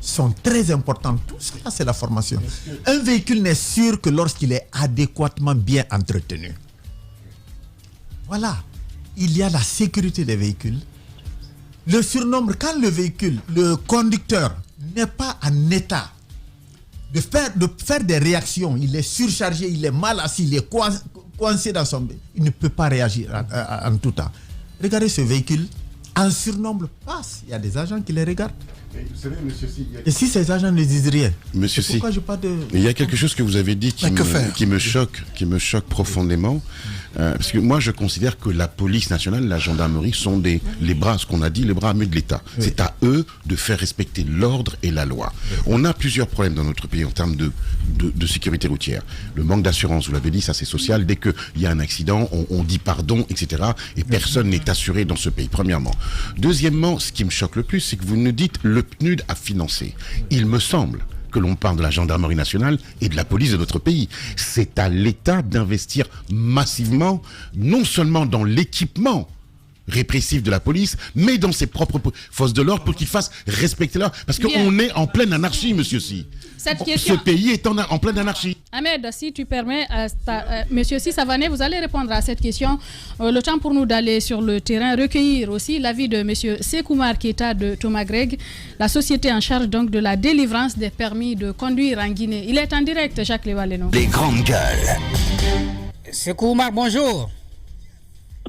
sont très importants. Tout ça, c'est la formation. Un véhicule n'est sûr que lorsqu'il est adéquatement bien entretenu. Voilà. Il y a la sécurité des véhicules. Le surnombre, quand le véhicule, le conducteur n'est pas en état de faire des réactions, il est surchargé, il est mal assis, il est coincé dans son... Il ne peut pas réagir en tout temps. Regardez ce véhicule, en surnombre passe. Il y a des agents qui les regardent. Vous savez, monsieur Si, et si ces agents ne disent rien, monsieur Si, pourquoi je pas de... Il y a quelque chose que vous avez dit qui me choque profondément. Parce que moi, je considère que la police nationale, la gendarmerie sont les bras, ce qu'on a dit, les bras armés de l'État. Oui. C'est à eux de faire respecter l'ordre et la loi. Oui. On a plusieurs problèmes dans notre pays en termes de sécurité routière. Le manque d'assurance, vous l'avez dit, ça c'est social. Dès qu'il y a un accident, on dit pardon, etc. Et personne n'est assuré dans ce pays, premièrement. Deuxièmement, ce qui me choque le plus, c'est que vous nous dites le PNUD a financé. Il me semble que l'on parle de la gendarmerie nationale et de la police de notre pays. C'est à l'État d'investir massivement, non seulement dans l'équipement répressif de la police, mais dans ses propres forces de l'ordre pour qu'ils fassent respecter l'ordre. Parce qu'on est en pleine anarchie, monsieur Si. Ce pays est en pleine anarchie. Ahmed, si tu permets, monsieur Si Savané, vous allez répondre à cette question. Le temps pour nous d'aller sur le terrain, recueillir aussi l'avis de monsieur Sekoummar Keita de Thomas Greg, la société en charge donc de la délivrance des permis de conduire en Guinée. Il est en direct, Jacques Lévaleno. Les grandes gueules. Sekoummar, bonjour.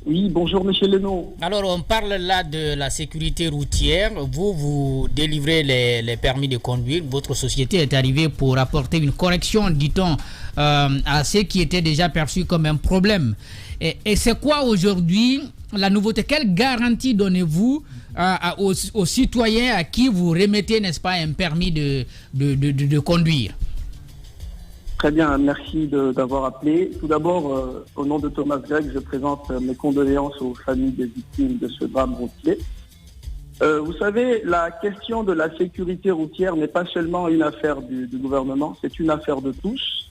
Oui, bonjour monsieur Leno. Alors on parle là de la sécurité routière. Vous délivrez les permis de conduire. Votre société est arrivée pour apporter une correction, dit-on, à ce qui était déjà perçu comme un problème. Et c'est quoi aujourd'hui la nouveauté? Quelle garantie donnez-vous aux citoyens à qui vous remettez, n'est-ce pas, un permis de conduire? Très bien, merci d'avoir appelé. Tout d'abord, au nom de Thomas Greg, je présente mes condoléances aux familles des victimes de ce drame routier. Vous savez, la question de la sécurité routière n'est pas seulement une affaire du gouvernement, c'est une affaire de tous,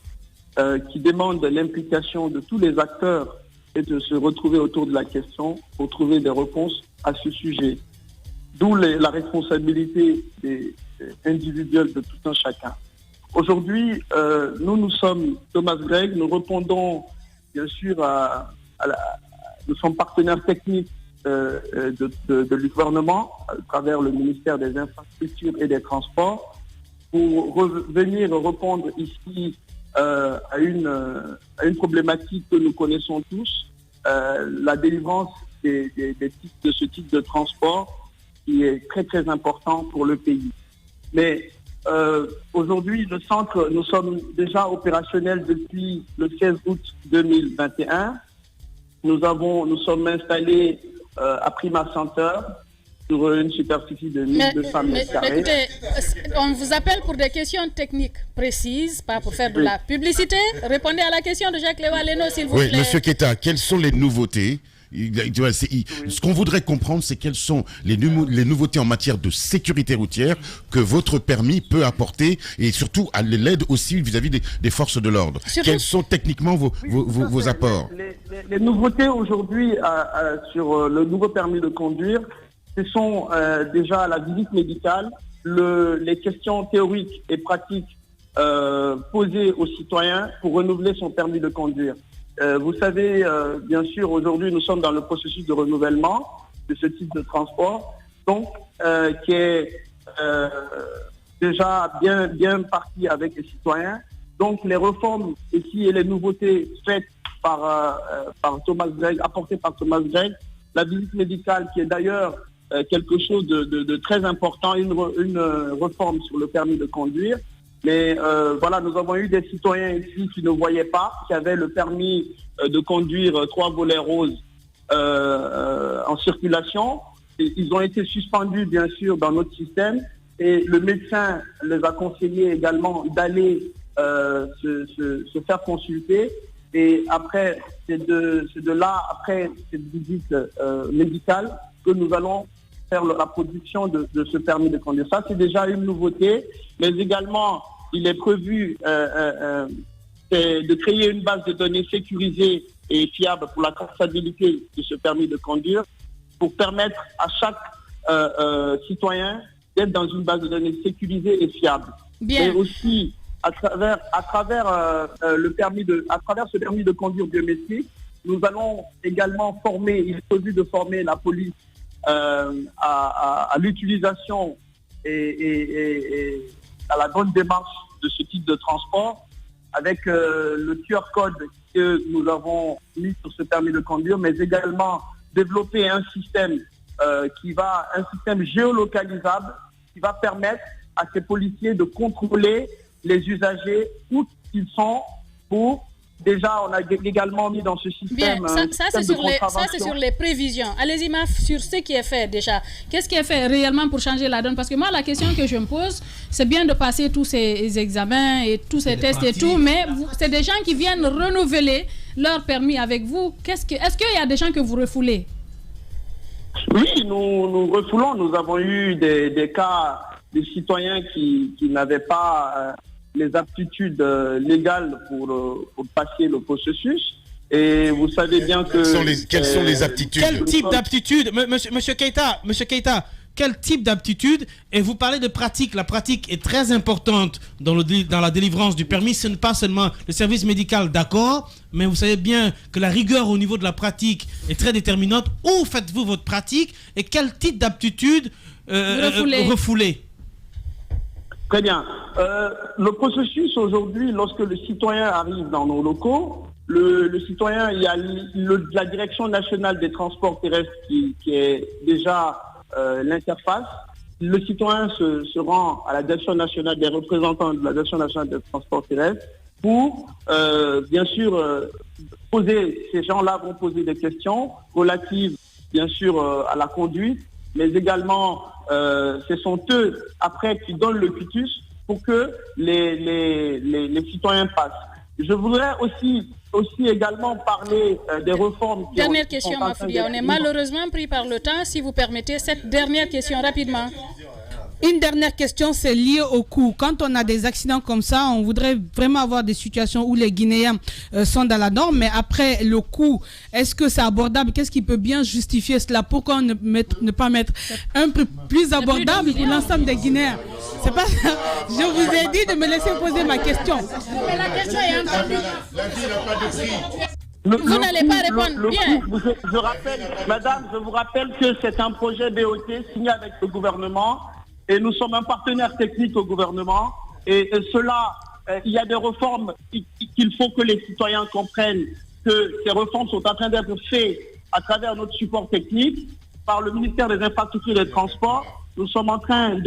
qui demande l'implication de tous les acteurs et de se retrouver autour de la question pour trouver des réponses à ce sujet. D'où la responsabilité individuelle de tout un chacun. Aujourd'hui, nous sommes Thomas Gregg, nous répondons bien sûr nous sommes partenaires techniques du gouvernement à travers le ministère des Infrastructures et des Transports pour venir répondre ici à une problématique que nous connaissons tous, la délivrance de ce type de transport qui est très très important pour le pays. Mais aujourd'hui, le centre, nous sommes déjà opérationnels depuis le 16 août 2021. Nous sommes installés à Prima Center sur une superficie de 1200 mètres carrés. Écoutez, on vous appelle pour des questions techniques précises, pas pour faire de la publicité. Répondez à la question de Jacques Léo-Aleno, s'il vous plaît. Oui, Monsieur Keita, quelles sont les nouveautés? Ce qu'on voudrait comprendre, c'est quelles sont les nouveautés en matière de sécurité routière que votre permis peut apporter, et surtout à l'aide aussi vis-à-vis des forces de l'ordre. Quels sont techniquement vos apports? Les nouveautés aujourd'hui sur le nouveau permis de conduire, ce sont déjà la visite médicale, les questions théoriques et pratiques posées aux citoyens pour renouveler son permis de conduire. Vous savez, bien sûr, aujourd'hui, nous sommes dans le processus de renouvellement de ce type de transport, donc qui est déjà bien parti avec les citoyens. Donc, les réformes ici et les nouveautés faites par Thomas Gregg, apportées par Thomas Gregg, la visite médicale qui est d'ailleurs quelque chose de très important, une réforme sur le permis de conduire. Mais voilà, nous avons eu des citoyens ici qui ne voyaient pas, qui avaient le permis de conduire 3 volets roses en circulation. Et ils ont été suspendus, bien sûr, dans notre système. Et le médecin les a conseillés également d'aller se faire consulter. Et après, c'est de là, après cette visite médicale, que nous allons faire la production de ce permis de conduire. Ça, c'est déjà une nouveauté, mais également, il est prévu de créer une base de données sécurisée et fiable pour la traçabilité de ce permis de conduire, pour permettre à chaque citoyen d'être dans une base de données sécurisée et fiable. Bien. Et aussi, à travers ce permis de conduire biométrique, nous allons également il est prévu de former la police à l'utilisation et à la bonne démarche de ce type de transport, avec le QR code que nous avons mis sur ce permis de conduire, mais également développer un système un système géolocalisable qui va permettre à ces policiers de contrôler les usagers où ils sont pour... Déjà, on a également mis dans ce système... Bien, ça c'est sur les prévisions. Allez-y, Maf, sur ce qui est fait déjà. Qu'est-ce qui est fait réellement pour changer la donne? Parce que moi, la question que je me pose, c'est bien de passer tous ces examens et tous ces tests et tout, mais c'est des gens qui viennent renouveler leur permis avec vous. Est-ce qu'il y a des gens que vous refoulez? Oui, nous refoulons. Nous avons eu des cas de citoyens qui n'avaient pas... les aptitudes légales pour passer le processus. Et vous savez bien que... Quelles sont les aptitudes? Quel type d'aptitude, Monsieur Keita, quel type d'aptitude? Et vous parlez de pratique. La pratique est très importante dans la délivrance du permis. Ce n'est pas seulement le service médical, d'accord, mais vous savez bien que la rigueur au niveau de la pratique est très déterminante. Où faites-vous votre pratique et quel type d'aptitude refoulez? Très bien. Le processus aujourd'hui, lorsque le citoyen arrive dans nos locaux, le citoyen, il y a la Direction nationale des transports terrestres qui est déjà l'interface. Le citoyen se rend à la Direction nationale des représentants de la Direction nationale des transports terrestres pour, bien sûr, ces gens-là vont poser des questions relatives, bien sûr, à la conduite, mais également, ce sont eux, après, qui donnent le quitus pour que les citoyens passent. Je voudrais aussi également parler des réformes... Dernière question, Mafoudia. On est malheureusement pris par le temps. Si vous permettez, cette dernière question rapidement. Une dernière question, c'est lié au coût. Quand on a des accidents comme ça, on voudrait vraiment avoir des situations où les Guinéens sont dans la norme, mais après le coût, est-ce que c'est abordable? Qu'est-ce qui peut bien justifier cela? Pourquoi ne pas mettre un prix plus abordable pour l'ensemble des Guinéens? C'est pas ça. Je vous ai dit de me laisser poser ma question. Mais la question est entendue. La vie n'a pas de prix. Vous n'allez pas répondre bien. Je rappelle, madame, je vous rappelle que c'est un projet BOT signé avec le gouvernement et nous sommes un partenaire technique au gouvernement. Et cela, il y a des réformes qu'il faut que les citoyens comprennent que ces réformes sont en train d'être faites à travers notre support technique par le ministère des Infrastructures et des Transports. Nous sommes en train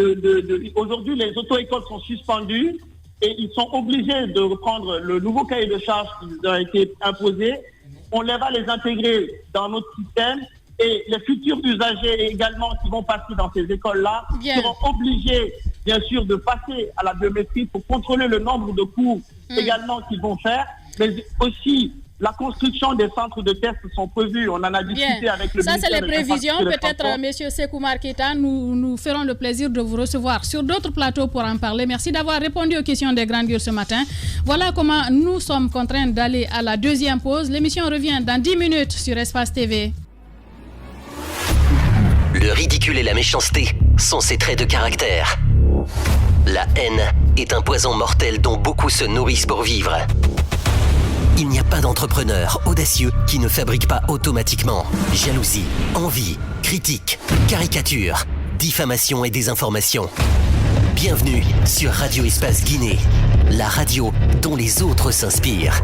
aujourd'hui, les auto-écoles sont suspendues. Et ils sont obligés de reprendre le nouveau cahier de charges qui leur a été imposé. On les va les intégrer dans notre système et les futurs usagers également qui vont passer dans ces écoles-là seront obligés, bien sûr, de passer à la biométrie pour contrôler le nombre de cours également qu'ils vont faire, mais aussi la construction des centres de tests sont prévus. On en a discuté avec le ministère. Ça, c'est les prévisions. Peut-être, M. Sékou Marketa, nous ferons le plaisir de vous recevoir sur d'autres plateaux pour en parler. Merci d'avoir répondu aux questions des grandes gueules ce matin. Voilà comment nous sommes contraints d'aller à la deuxième pause. L'émission revient dans 10 minutes sur Espace TV. Le ridicule et la méchanceté sont ses traits de caractère. La haine est un poison mortel dont beaucoup se nourrissent pour vivre. Il n'y a pas d'entrepreneur audacieux qui ne fabrique pas automatiquement jalousie, envie, critique, caricature, diffamation et désinformation. Bienvenue sur Radio Espace Guinée, la radio dont les autres s'inspirent.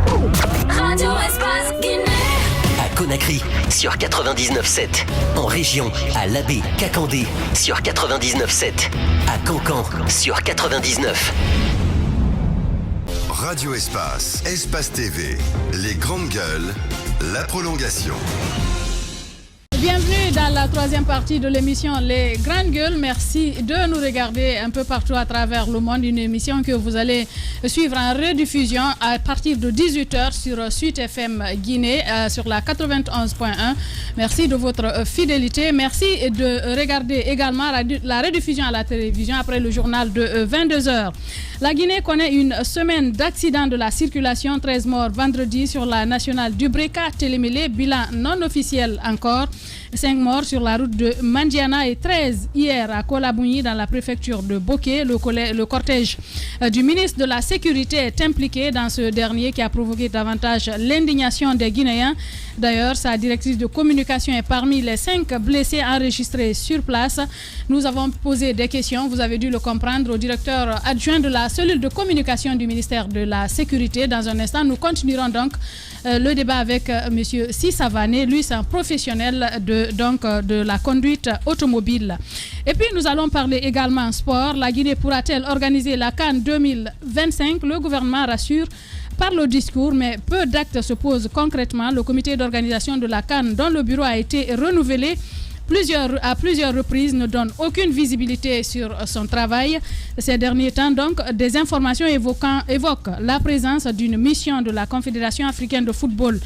Radio Espace Guinée. À Conakry sur 99.7, en région à Labé, Kakandé sur 99.7, à Cancan sur 99. Radio Espace, Espace TV, les grandes gueules, la prolongation. Bienvenue dans la troisième partie de l'émission Les Grandes Gueules. Merci de nous regarder un peu partout à travers le monde. Une émission que vous allez suivre en rediffusion à partir de 18h sur Suite FM Guinée, sur la 91.1. Merci de votre fidélité. Merci de regarder également la rediffusion à la télévision après le journal de 22h. La Guinée connaît une semaine d'accidents de la circulation. 13 morts vendredi sur la nationale du Breka, Télémélé. Bilan non officiel encore. 5 morts sur la route de Mandiana et 13 hier à Kolabouni dans la préfecture de Boké. Le cortège du ministre de la Sécurité est impliqué dans ce dernier qui a provoqué davantage l'indignation des Guinéens. D'ailleurs, sa directrice de communication est parmi les 5 blessés enregistrés sur place. Nous avons posé des questions, vous avez dû le comprendre, au directeur adjoint de la cellule de communication du ministère de la Sécurité. Dans un instant, nous continuerons donc le débat avec M. Sissavané. Lui, c'est un professionnel de la conduite automobile. Et puis, nous allons parler également sport. La Guinée pourra-t-elle organiser la CAN 2025? Le gouvernement rassure par le discours, mais peu d'actes se posent concrètement. Le comité d'organisation de la CAN, dont le bureau a été renouvelé à plusieurs reprises, ne donne aucune visibilité sur son travail. Ces derniers temps, donc, des informations évoquent la présence d'une mission de la Confédération africaine de football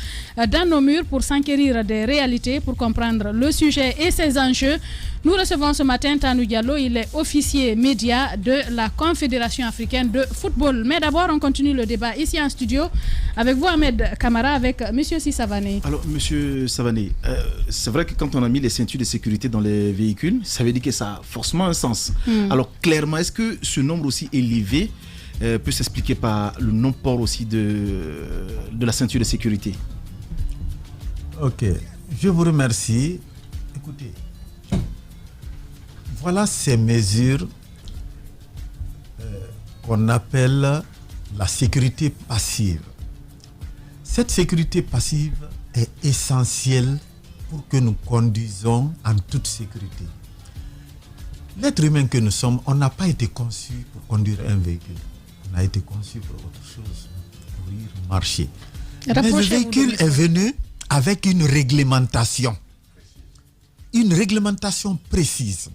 dans nos murs pour s'enquérir des réalités, pour comprendre le sujet et ses enjeux. Nous recevons ce matin Tanou Diallo, il est officier média de la Confédération africaine de football. Mais d'abord, on continue le débat ici en studio avec vous, Ahmed Kamara, avec M. Sissavané. Alors, M. Savané, c'est vrai que quand on a mis les ceintures de sécurité dans les véhicules, ça veut dire que ça a forcément un sens. Alors, clairement, est-ce que ce nombre aussi élevé peut s'expliquer par le non-port aussi de la ceinture de sécurité? Ok, je vous remercie. Écoutez, voilà ces mesures qu'on appelle la sécurité passive. Cette sécurité passive est essentielle pour que nous conduisons en toute sécurité. L'être humain que nous sommes, on n'a pas été conçu pour conduire un véhicule. On a été conçu pour autre chose, pour courir, marcher. Mais le véhicule est venu avec une réglementation précise.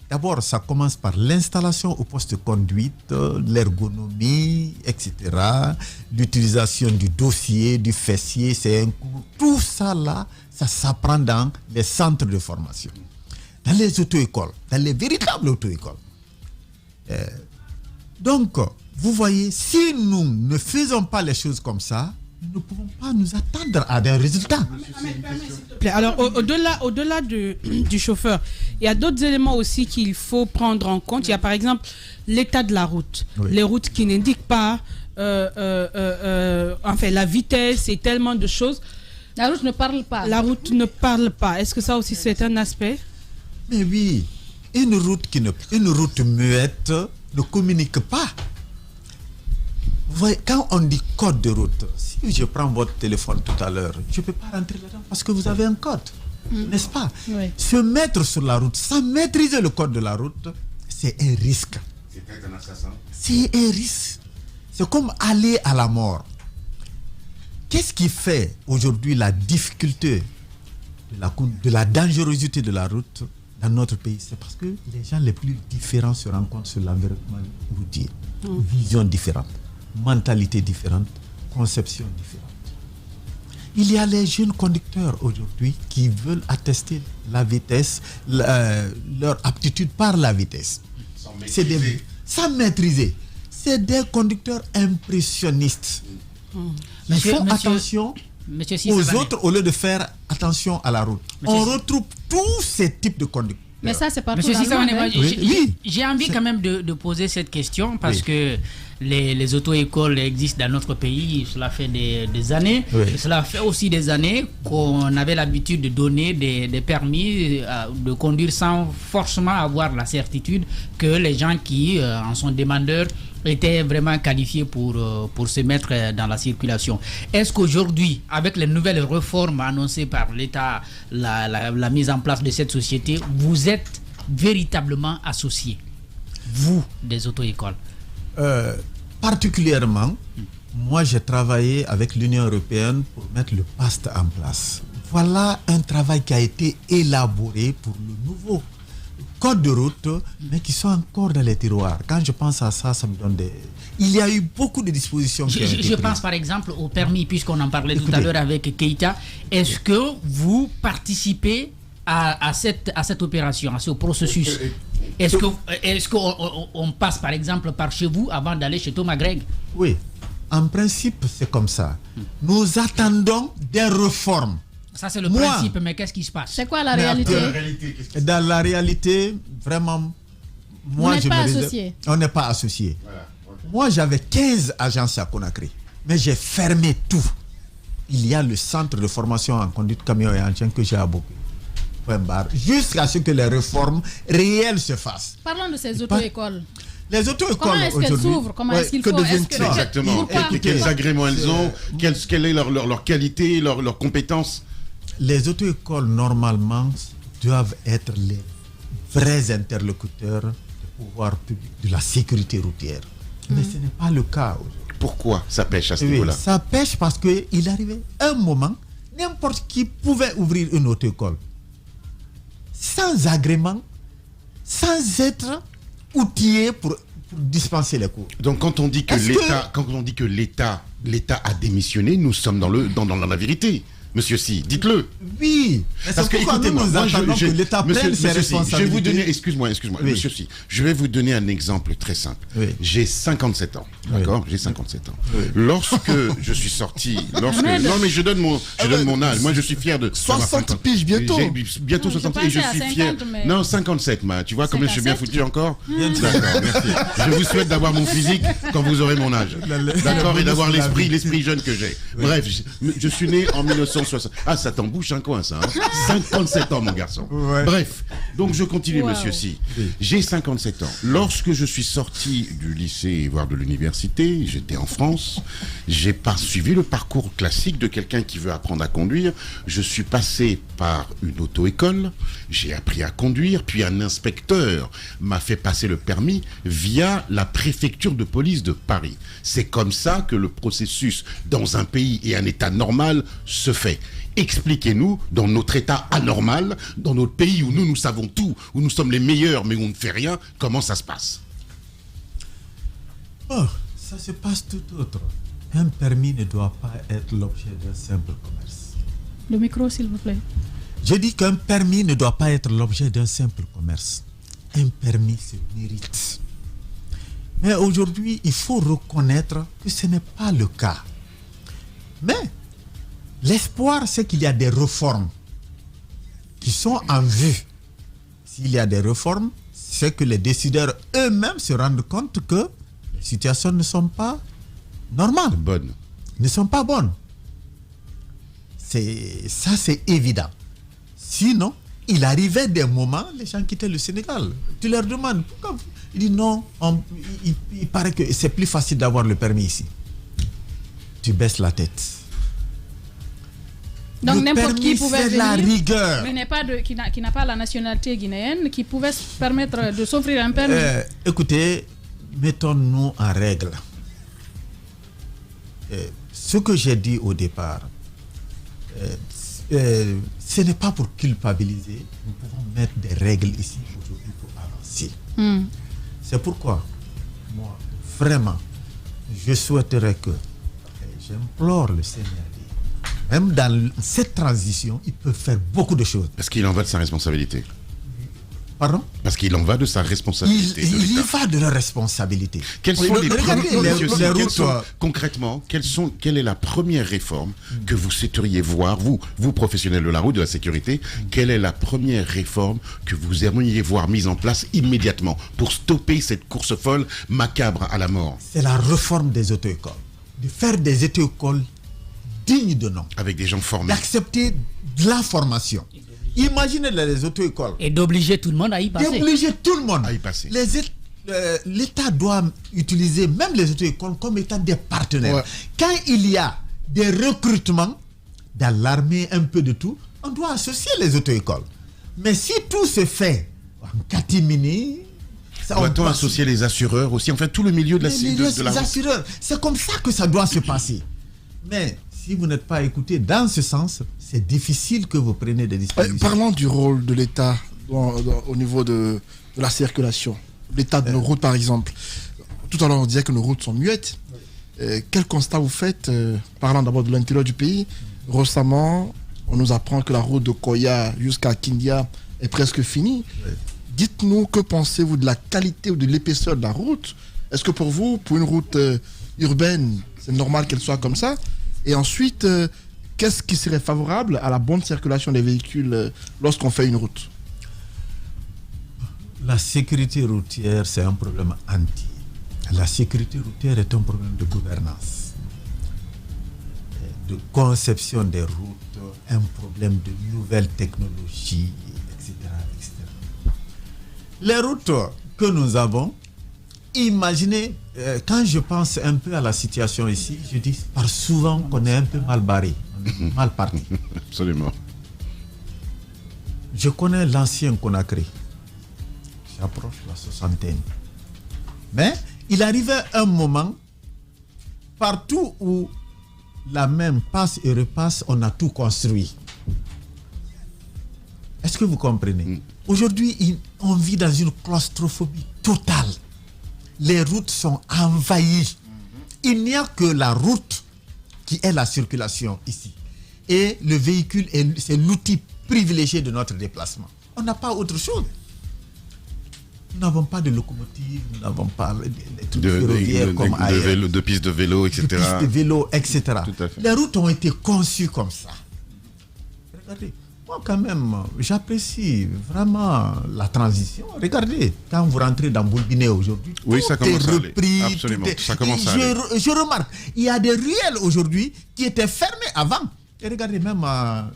D'abord, ça commence par l'installation au poste de conduite, l'ergonomie, etc. L'utilisation du dossier, du fessier, c'est un cours. Tout ça là, ça s'apprend dans les centres de formation. Dans les auto-écoles, dans les véritables auto-écoles. Donc, vous voyez, si nous ne faisons pas les choses comme ça, nous ne pouvons pas nous attendre à des résultats. Alors, au-delà du chauffeur, il y a d'autres éléments aussi qu'il faut prendre en compte. Il y a par exemple l'état de la route. Oui. Les routes qui n'indiquent pas la vitesse et tellement de choses. La route ne parle pas. La route ne parle pas. Est-ce que ça aussi c'est un aspect? Mais oui, une route muette ne communique pas. Vous voyez, quand on dit code de route, si je prends votre téléphone tout à l'heure, je ne peux pas rentrer là-dedans parce que vous avez un code, n'est-ce pas? Oui. Se mettre sur la route sans maîtriser le code de la route, c'est un risque. C'est un assassin. C'est un risque. C'est comme aller à la mort. Qu'est-ce qui fait aujourd'hui la difficulté de la dangerosité de la route dans notre pays? C'est parce que les gens les plus différents se rencontrent sur l'environnement routier. Vision différente, mentalité différente, conception différente. Il y a les jeunes conducteurs aujourd'hui qui veulent attester la vitesse, leur aptitude par la vitesse. Sans maîtriser. C'est des conducteurs impressionnistes. Ils font attention aux autres au lieu de faire attention à la route. On retrouve tous ces types de conducteurs. Mais ça, c'est partout. J'ai envie quand même de poser cette question parce que les auto-écoles existent dans notre pays. Cela fait des années. Et cela fait aussi des années qu'on avait l'habitude de donner des permis de conduire sans forcément avoir la certitude que les gens qui en sont demandeurs étaient vraiment qualifiés pour se mettre dans la circulation. Est-ce qu'aujourd'hui, avec les nouvelles réformes annoncées par l'État, la mise en place de cette société, vous êtes véritablement associés, vous, des auto-écoles? Particulièrement, moi j'ai travaillé avec l'Union européenne pour mettre le PAST en place. Voilà un travail qui a été élaboré pour le nouveau code de route, mais qui sont encore dans les tiroirs. Quand je pense à ça, ça me donne des... Il y a eu beaucoup de dispositions qui ont été prises. Je pense par exemple au permis, puisqu'on en parlait tout à l'heure avec Keïta. Est-ce que vous participez à cette opération, à ce processus? Est-ce qu'on passe par exemple par chez vous avant d'aller chez Thomas Greg? Oui, en principe c'est comme ça. Nous attendons des réformes. Ça c'est le principe, mais qu'est-ce qui se passe? C'est quoi la réalité? Dans la réalité, vraiment, moi je me réserve. On n'est pas associés. Voilà. Okay. Moi j'avais 15 agences à Conakry, mais j'ai fermé tout. Il y a le centre de formation en conduite camion et engin que j'ai abouti. Jusqu'à ce que les réformes réelles se fassent. Parlons de ces auto-écoles. Les auto-écoles, comment est-ce qu'elles s'ouvrent? Comment est-ce qu'il faut? Exactement. Quels agréments elles ont? Quelle est leur qualité, leur compétence? Les auto-écoles, normalement, doivent être les vrais interlocuteurs du pouvoir public, de la sécurité routière. Mais ce n'est pas le cas aujourd'hui. Pourquoi ça pêche à ce niveau-là? Ça pêche parce qu'il arrivait un moment, n'importe qui pouvait ouvrir une auto-école. Sans agrément, sans être outillé pour dispenser les cours. Donc quand on dit que l'État a démissionné, nous sommes dans la vérité. Monsieur Si, dites-le. Oui. Parce que écoutez-moi, que l'État prenne ses responsabilités. Je vais vous donner, excuse-moi, oui. Monsieur Si, je vais vous donner un exemple très simple. Oui. J'ai 57 ans, d'accord? J'ai 57 ans. Oui. Lorsque je suis sorti, non mais je donne mon âge. Moi je suis fier de 60 piges bientôt. Bientôt 60 et je suis fier. Non, 57, tu vois comme je suis bien foutu encore. D'accord, merci. Je vous souhaite d'avoir mon physique quand vous aurez mon âge. D'accord, et d'avoir l'esprit jeune que j'ai. Bref, je suis né en 1960. Ah, ça t'embouche un coin, ça. 57 ans, mon garçon. Ouais. Bref, donc je continue, monsieur Si. J'ai 57 ans. Lorsque je suis sorti du lycée, voire de l'université, j'étais en France. J'ai pas suivi le parcours classique de quelqu'un qui veut apprendre à conduire. Je suis passé par une auto-école. J'ai appris à conduire. Puis un inspecteur m'a fait passer le permis via la préfecture de police de Paris. C'est comme ça que le processus dans un pays et un état normal se fait. Expliquez-nous, dans notre état anormal, dans notre pays où nous savons tout, où nous sommes les meilleurs mais où on ne fait rien, comment ça se passe? Oh, ça se passe tout autre. Un permis ne doit pas être l'objet d'un simple commerce. Le micro, s'il vous plaît. Je dis qu'un permis ne doit pas être l'objet d'un simple commerce. Un permis se mérite. Mais aujourd'hui, il faut reconnaître que ce n'est pas le cas. Mais l'espoir, c'est qu'il y a des réformes qui sont en vue. S'il y a des réformes, c'est que les décideurs eux-mêmes se rendent compte que les situations ne sont pas normales. Bonnes. Ne sont pas bonnes. Ça, c'est évident. Sinon, il arrivait des moments, les gens quittaient le Sénégal. Tu leur demandes, pourquoi? Il dit non, il paraît que c'est plus facile d'avoir le permis ici. Tu baisses la tête. Donc n'importe qui pouvait venir, la rigueur. Mais qui n'a pas la nationalité guinéenne, qui pouvait se permettre de s'offrir un permis. Écoutez, mettons-nous en règle. Ce que j'ai dit au départ, ce n'est pas pour culpabiliser. Nous pouvons mettre des règles ici aujourd'hui pour avancer. C'est pourquoi, moi, vraiment, je souhaiterais que, j'implore le CNRD, même dans cette transition, il peut faire beaucoup de choses. Parce qu'il en va de sa responsabilité. Pardon? Parce qu'il en va de sa responsabilité. Il y va de la responsabilité. Quelles sont les routes concrètement, quelle est la première réforme que vous souhaiteriez voir, vous professionnels de la route, de la sécurité, quelle est la première réforme que vous aimeriez voir mise en place immédiatement pour stopper cette course folle macabre à la mort? C'est la réforme des auto-écoles. De faire des auto-écoles dignes de nom. Avec des gens formés. D'accepter de la formation. Imaginez les auto-écoles. Et d'obliger tout le monde à y passer. D'obliger tout le monde à y passer. L'État doit utiliser même les auto-écoles comme étant des partenaires. Ouais. Quand il y a des recrutements dans l'armée, un peu de tout, on doit associer les auto-écoles. Mais si tout se fait en catimini, doit-on associer les assureurs aussi, enfin tout le milieu de la les assureurs, c'est comme ça que ça doit se passer. Mais si vous n'êtes pas écouté dans ce sens, c'est difficile que vous preniez des dispositions. Parlons du rôle de l'État au niveau de la circulation. L'état de nos routes, par exemple. Tout à l'heure, on disait que nos routes sont muettes. Quel constat vous faites, parlant d'abord de l'intérieur du pays? Récemment, on nous apprend que la route de Koya jusqu'à Kindia est presque finie. Oui. Dites-nous, que pensez-vous de la qualité ou de l'épaisseur de la route? Est-ce que pour vous, pour une route urbaine, c'est normal qu'elle soit comme ça? Et ensuite, qu'est-ce qui serait favorable à la bonne circulation des véhicules lorsqu'on fait une route? La sécurité routière, c'est un problème entier. La sécurité routière est un problème de gouvernance, de conception des routes, un problème de nouvelles technologies, etc., etc. Les routes que nous avons, imaginez, quand je pense un peu à la situation ici, je dis par souvent qu'on est un peu mal barré, mal parti. Absolument. Je connais l'ancien Conakry. J'approche la soixantaine. Mais il arrivait un moment, partout où la même passe et repasse, on a tout construit. Est-ce que vous comprenez? Aujourd'hui, on vit dans une claustrophobie totale. Les routes sont envahies. Il n'y a que la route qui est la circulation ici. Et le véhicule, c'est l'outil privilégié de notre déplacement. On n'a pas autre chose. Nous n'avons pas de locomotive, nous n'avons pas de trucs ferroviaires comme ailleurs. De pistes de vélo, etc. De pistes de vélo, etc. Les routes ont été conçues comme ça. Regardez, moi quand même, j'apprécie vraiment la transition. Regardez, quand vous rentrez dans Boulbiné aujourd'hui, oui, ça commence est repris. Absolument, ça commence à aller. Je remarque, il y a des ruelles aujourd'hui qui étaient fermées avant. Et regardez même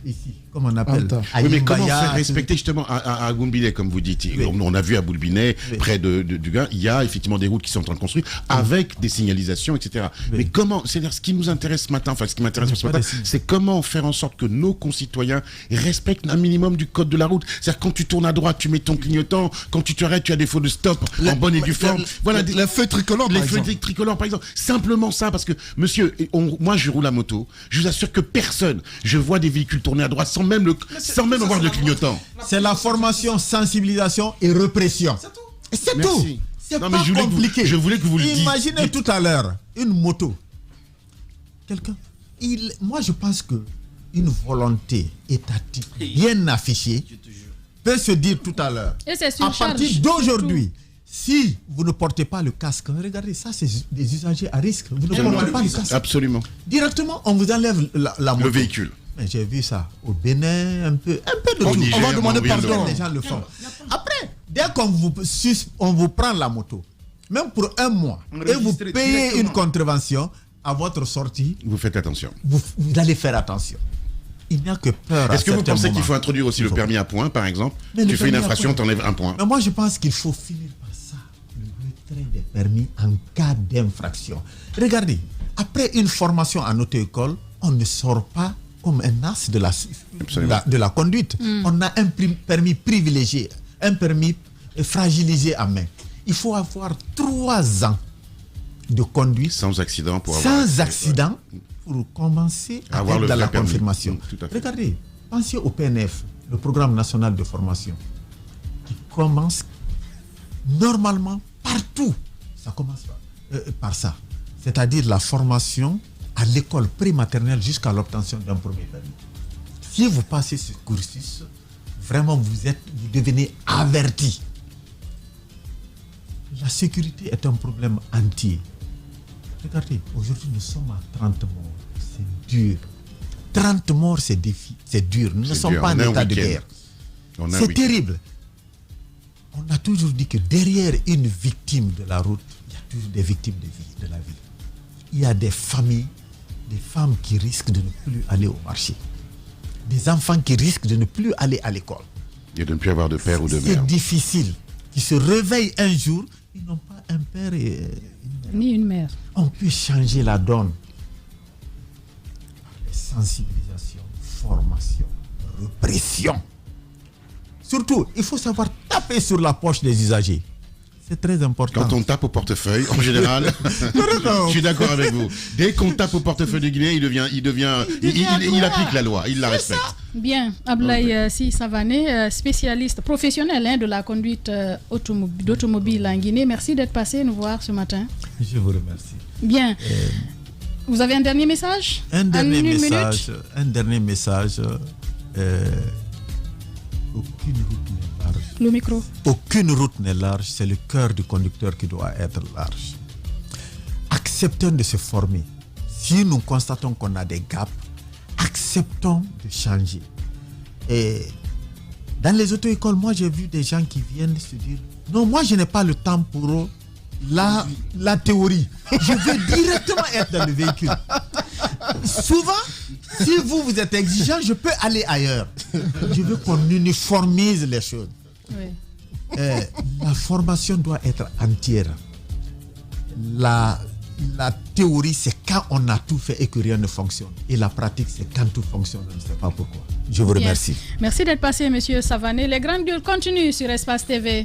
ici, comme on appelle. Oui, mais comment faire respecter justement à Boulbiné, comme vous dites? Oui. On a vu à Boulbiné, oui, près du Gain, il y a effectivement des routes qui sont en train de construire avec des signalisations, etc. Oui. Mais comment, c'est-à-dire ce qui nous intéresse ce matin, enfin ce qui m'intéresse ce matin, c'est comment faire en sorte que nos concitoyens respectent un minimum du code de la route. C'est-à-dire quand tu tournes à droite, tu mets ton clignotant, quand tu t'arrêtes, tu as des feux de stop en bonne et due forme. Voilà, les feux tricolores, les feux tricolores, par exemple. Simplement ça, parce que, monsieur, moi je roule à moto, je vous assure que personne. Je vois des véhicules tourner à droite sans même avoir de clignotant. C'est la formation, sensibilisation et répression. C'est tout. C'est pas compliqué. Je voulais que vous le disiez. Imaginez tout à l'heure une moto. Quelqu'un. Moi, je pense que une volonté étatique bien affichée peut se dire tout à l'heure. Et c'est sur à partir d'aujourd'hui, Si vous ne portez pas le casque, regardez, ça c'est des usagers à risque. Vous ne portez pas le casque. Absolument. Directement, on vous enlève la moto. Le véhicule. Mais j'ai vu ça au Bénin, un peu de tout. Niger, on va demander pardon. les gens le font. Après, dès qu'on vous prend la moto, même pour un mois, et vous payez une contravention, à votre sortie, vous faites attention. Vous allez faire attention. Il n'y a que peur. Est-ce que vous pensez qu'il faut introduire aussi le permis à points, par exemple? Tu fais une infraction, tu enlèves un point. Mais moi, je pense qu'il faut finir par ça. Le retrait des permis en cas d'infraction. Regardez, après une formation en auto-école, on ne sort pas comme un as de la conduite. On a un permis privilégié, un permis fragilisé à main. Il faut avoir 3 ans de conduite sans accident pour commencer à avoir dans la confirmation. Regardez, pensez au PNF, le programme national de formation, qui commence normalement partout. Ça commence par ça, c'est-à-dire la formation à l'école prématernelle jusqu'à l'obtention d'un premier permis. Si vous passez ce cursus, vraiment vous devenez averti. La sécurité est un problème entier. Regardez, aujourd'hui nous sommes à 30 morts. C'est dur. 30 morts, c'est dur. Nous ne sommes pas en état de guerre. C'est terrible. On a toujours dit que derrière une victime de la route, il y a toujours des victimes de la vie. Il y a des familles, des femmes qui risquent de ne plus aller au marché. Des enfants qui risquent de ne plus aller à l'école. Et de ne plus avoir de père ou de mère. C'est difficile. Qui se réveillent un jour, ils n'ont pas un père et ni une mère. On peut changer la donne. Sensibilisation, formation, répression. Surtout, il faut savoir taper sur la poche des usagers. C'est très important. Quand on tape au portefeuille, en général, je suis d'accord avec vous. Dès qu'on tape au portefeuille de Guinée, il applique la loi, il la respecte. Bien, Ablaye Si Savané, spécialiste professionnel de la conduite d'automobile en Guinée. Merci d'être passé nous voir ce matin. Je vous remercie. Bien. Vous avez un dernier message? Un dernier message. Aucune route n'est large. Le micro. Aucune route n'est large, c'est le cœur du conducteur qui doit être large. Acceptons de se former. Si nous constatons qu'on a des gaps, acceptons de changer. Et dans les auto-écoles, moi j'ai vu des gens qui viennent se dire non, moi je n'ai pas le temps pour la théorie. Je veux directement être dans le véhicule. Souvent, si vous êtes exigeant, je peux aller ailleurs. Je veux qu'on uniformise les choses. Oui. La formation doit être entière. La théorie, c'est quand on a tout fait et que rien ne fonctionne. Et la pratique, c'est quand tout fonctionne. On ne sait pas pourquoi. Je vous remercie. Merci d'être passé, monsieur Savané. Les grandes gueules continuent sur Espace TV.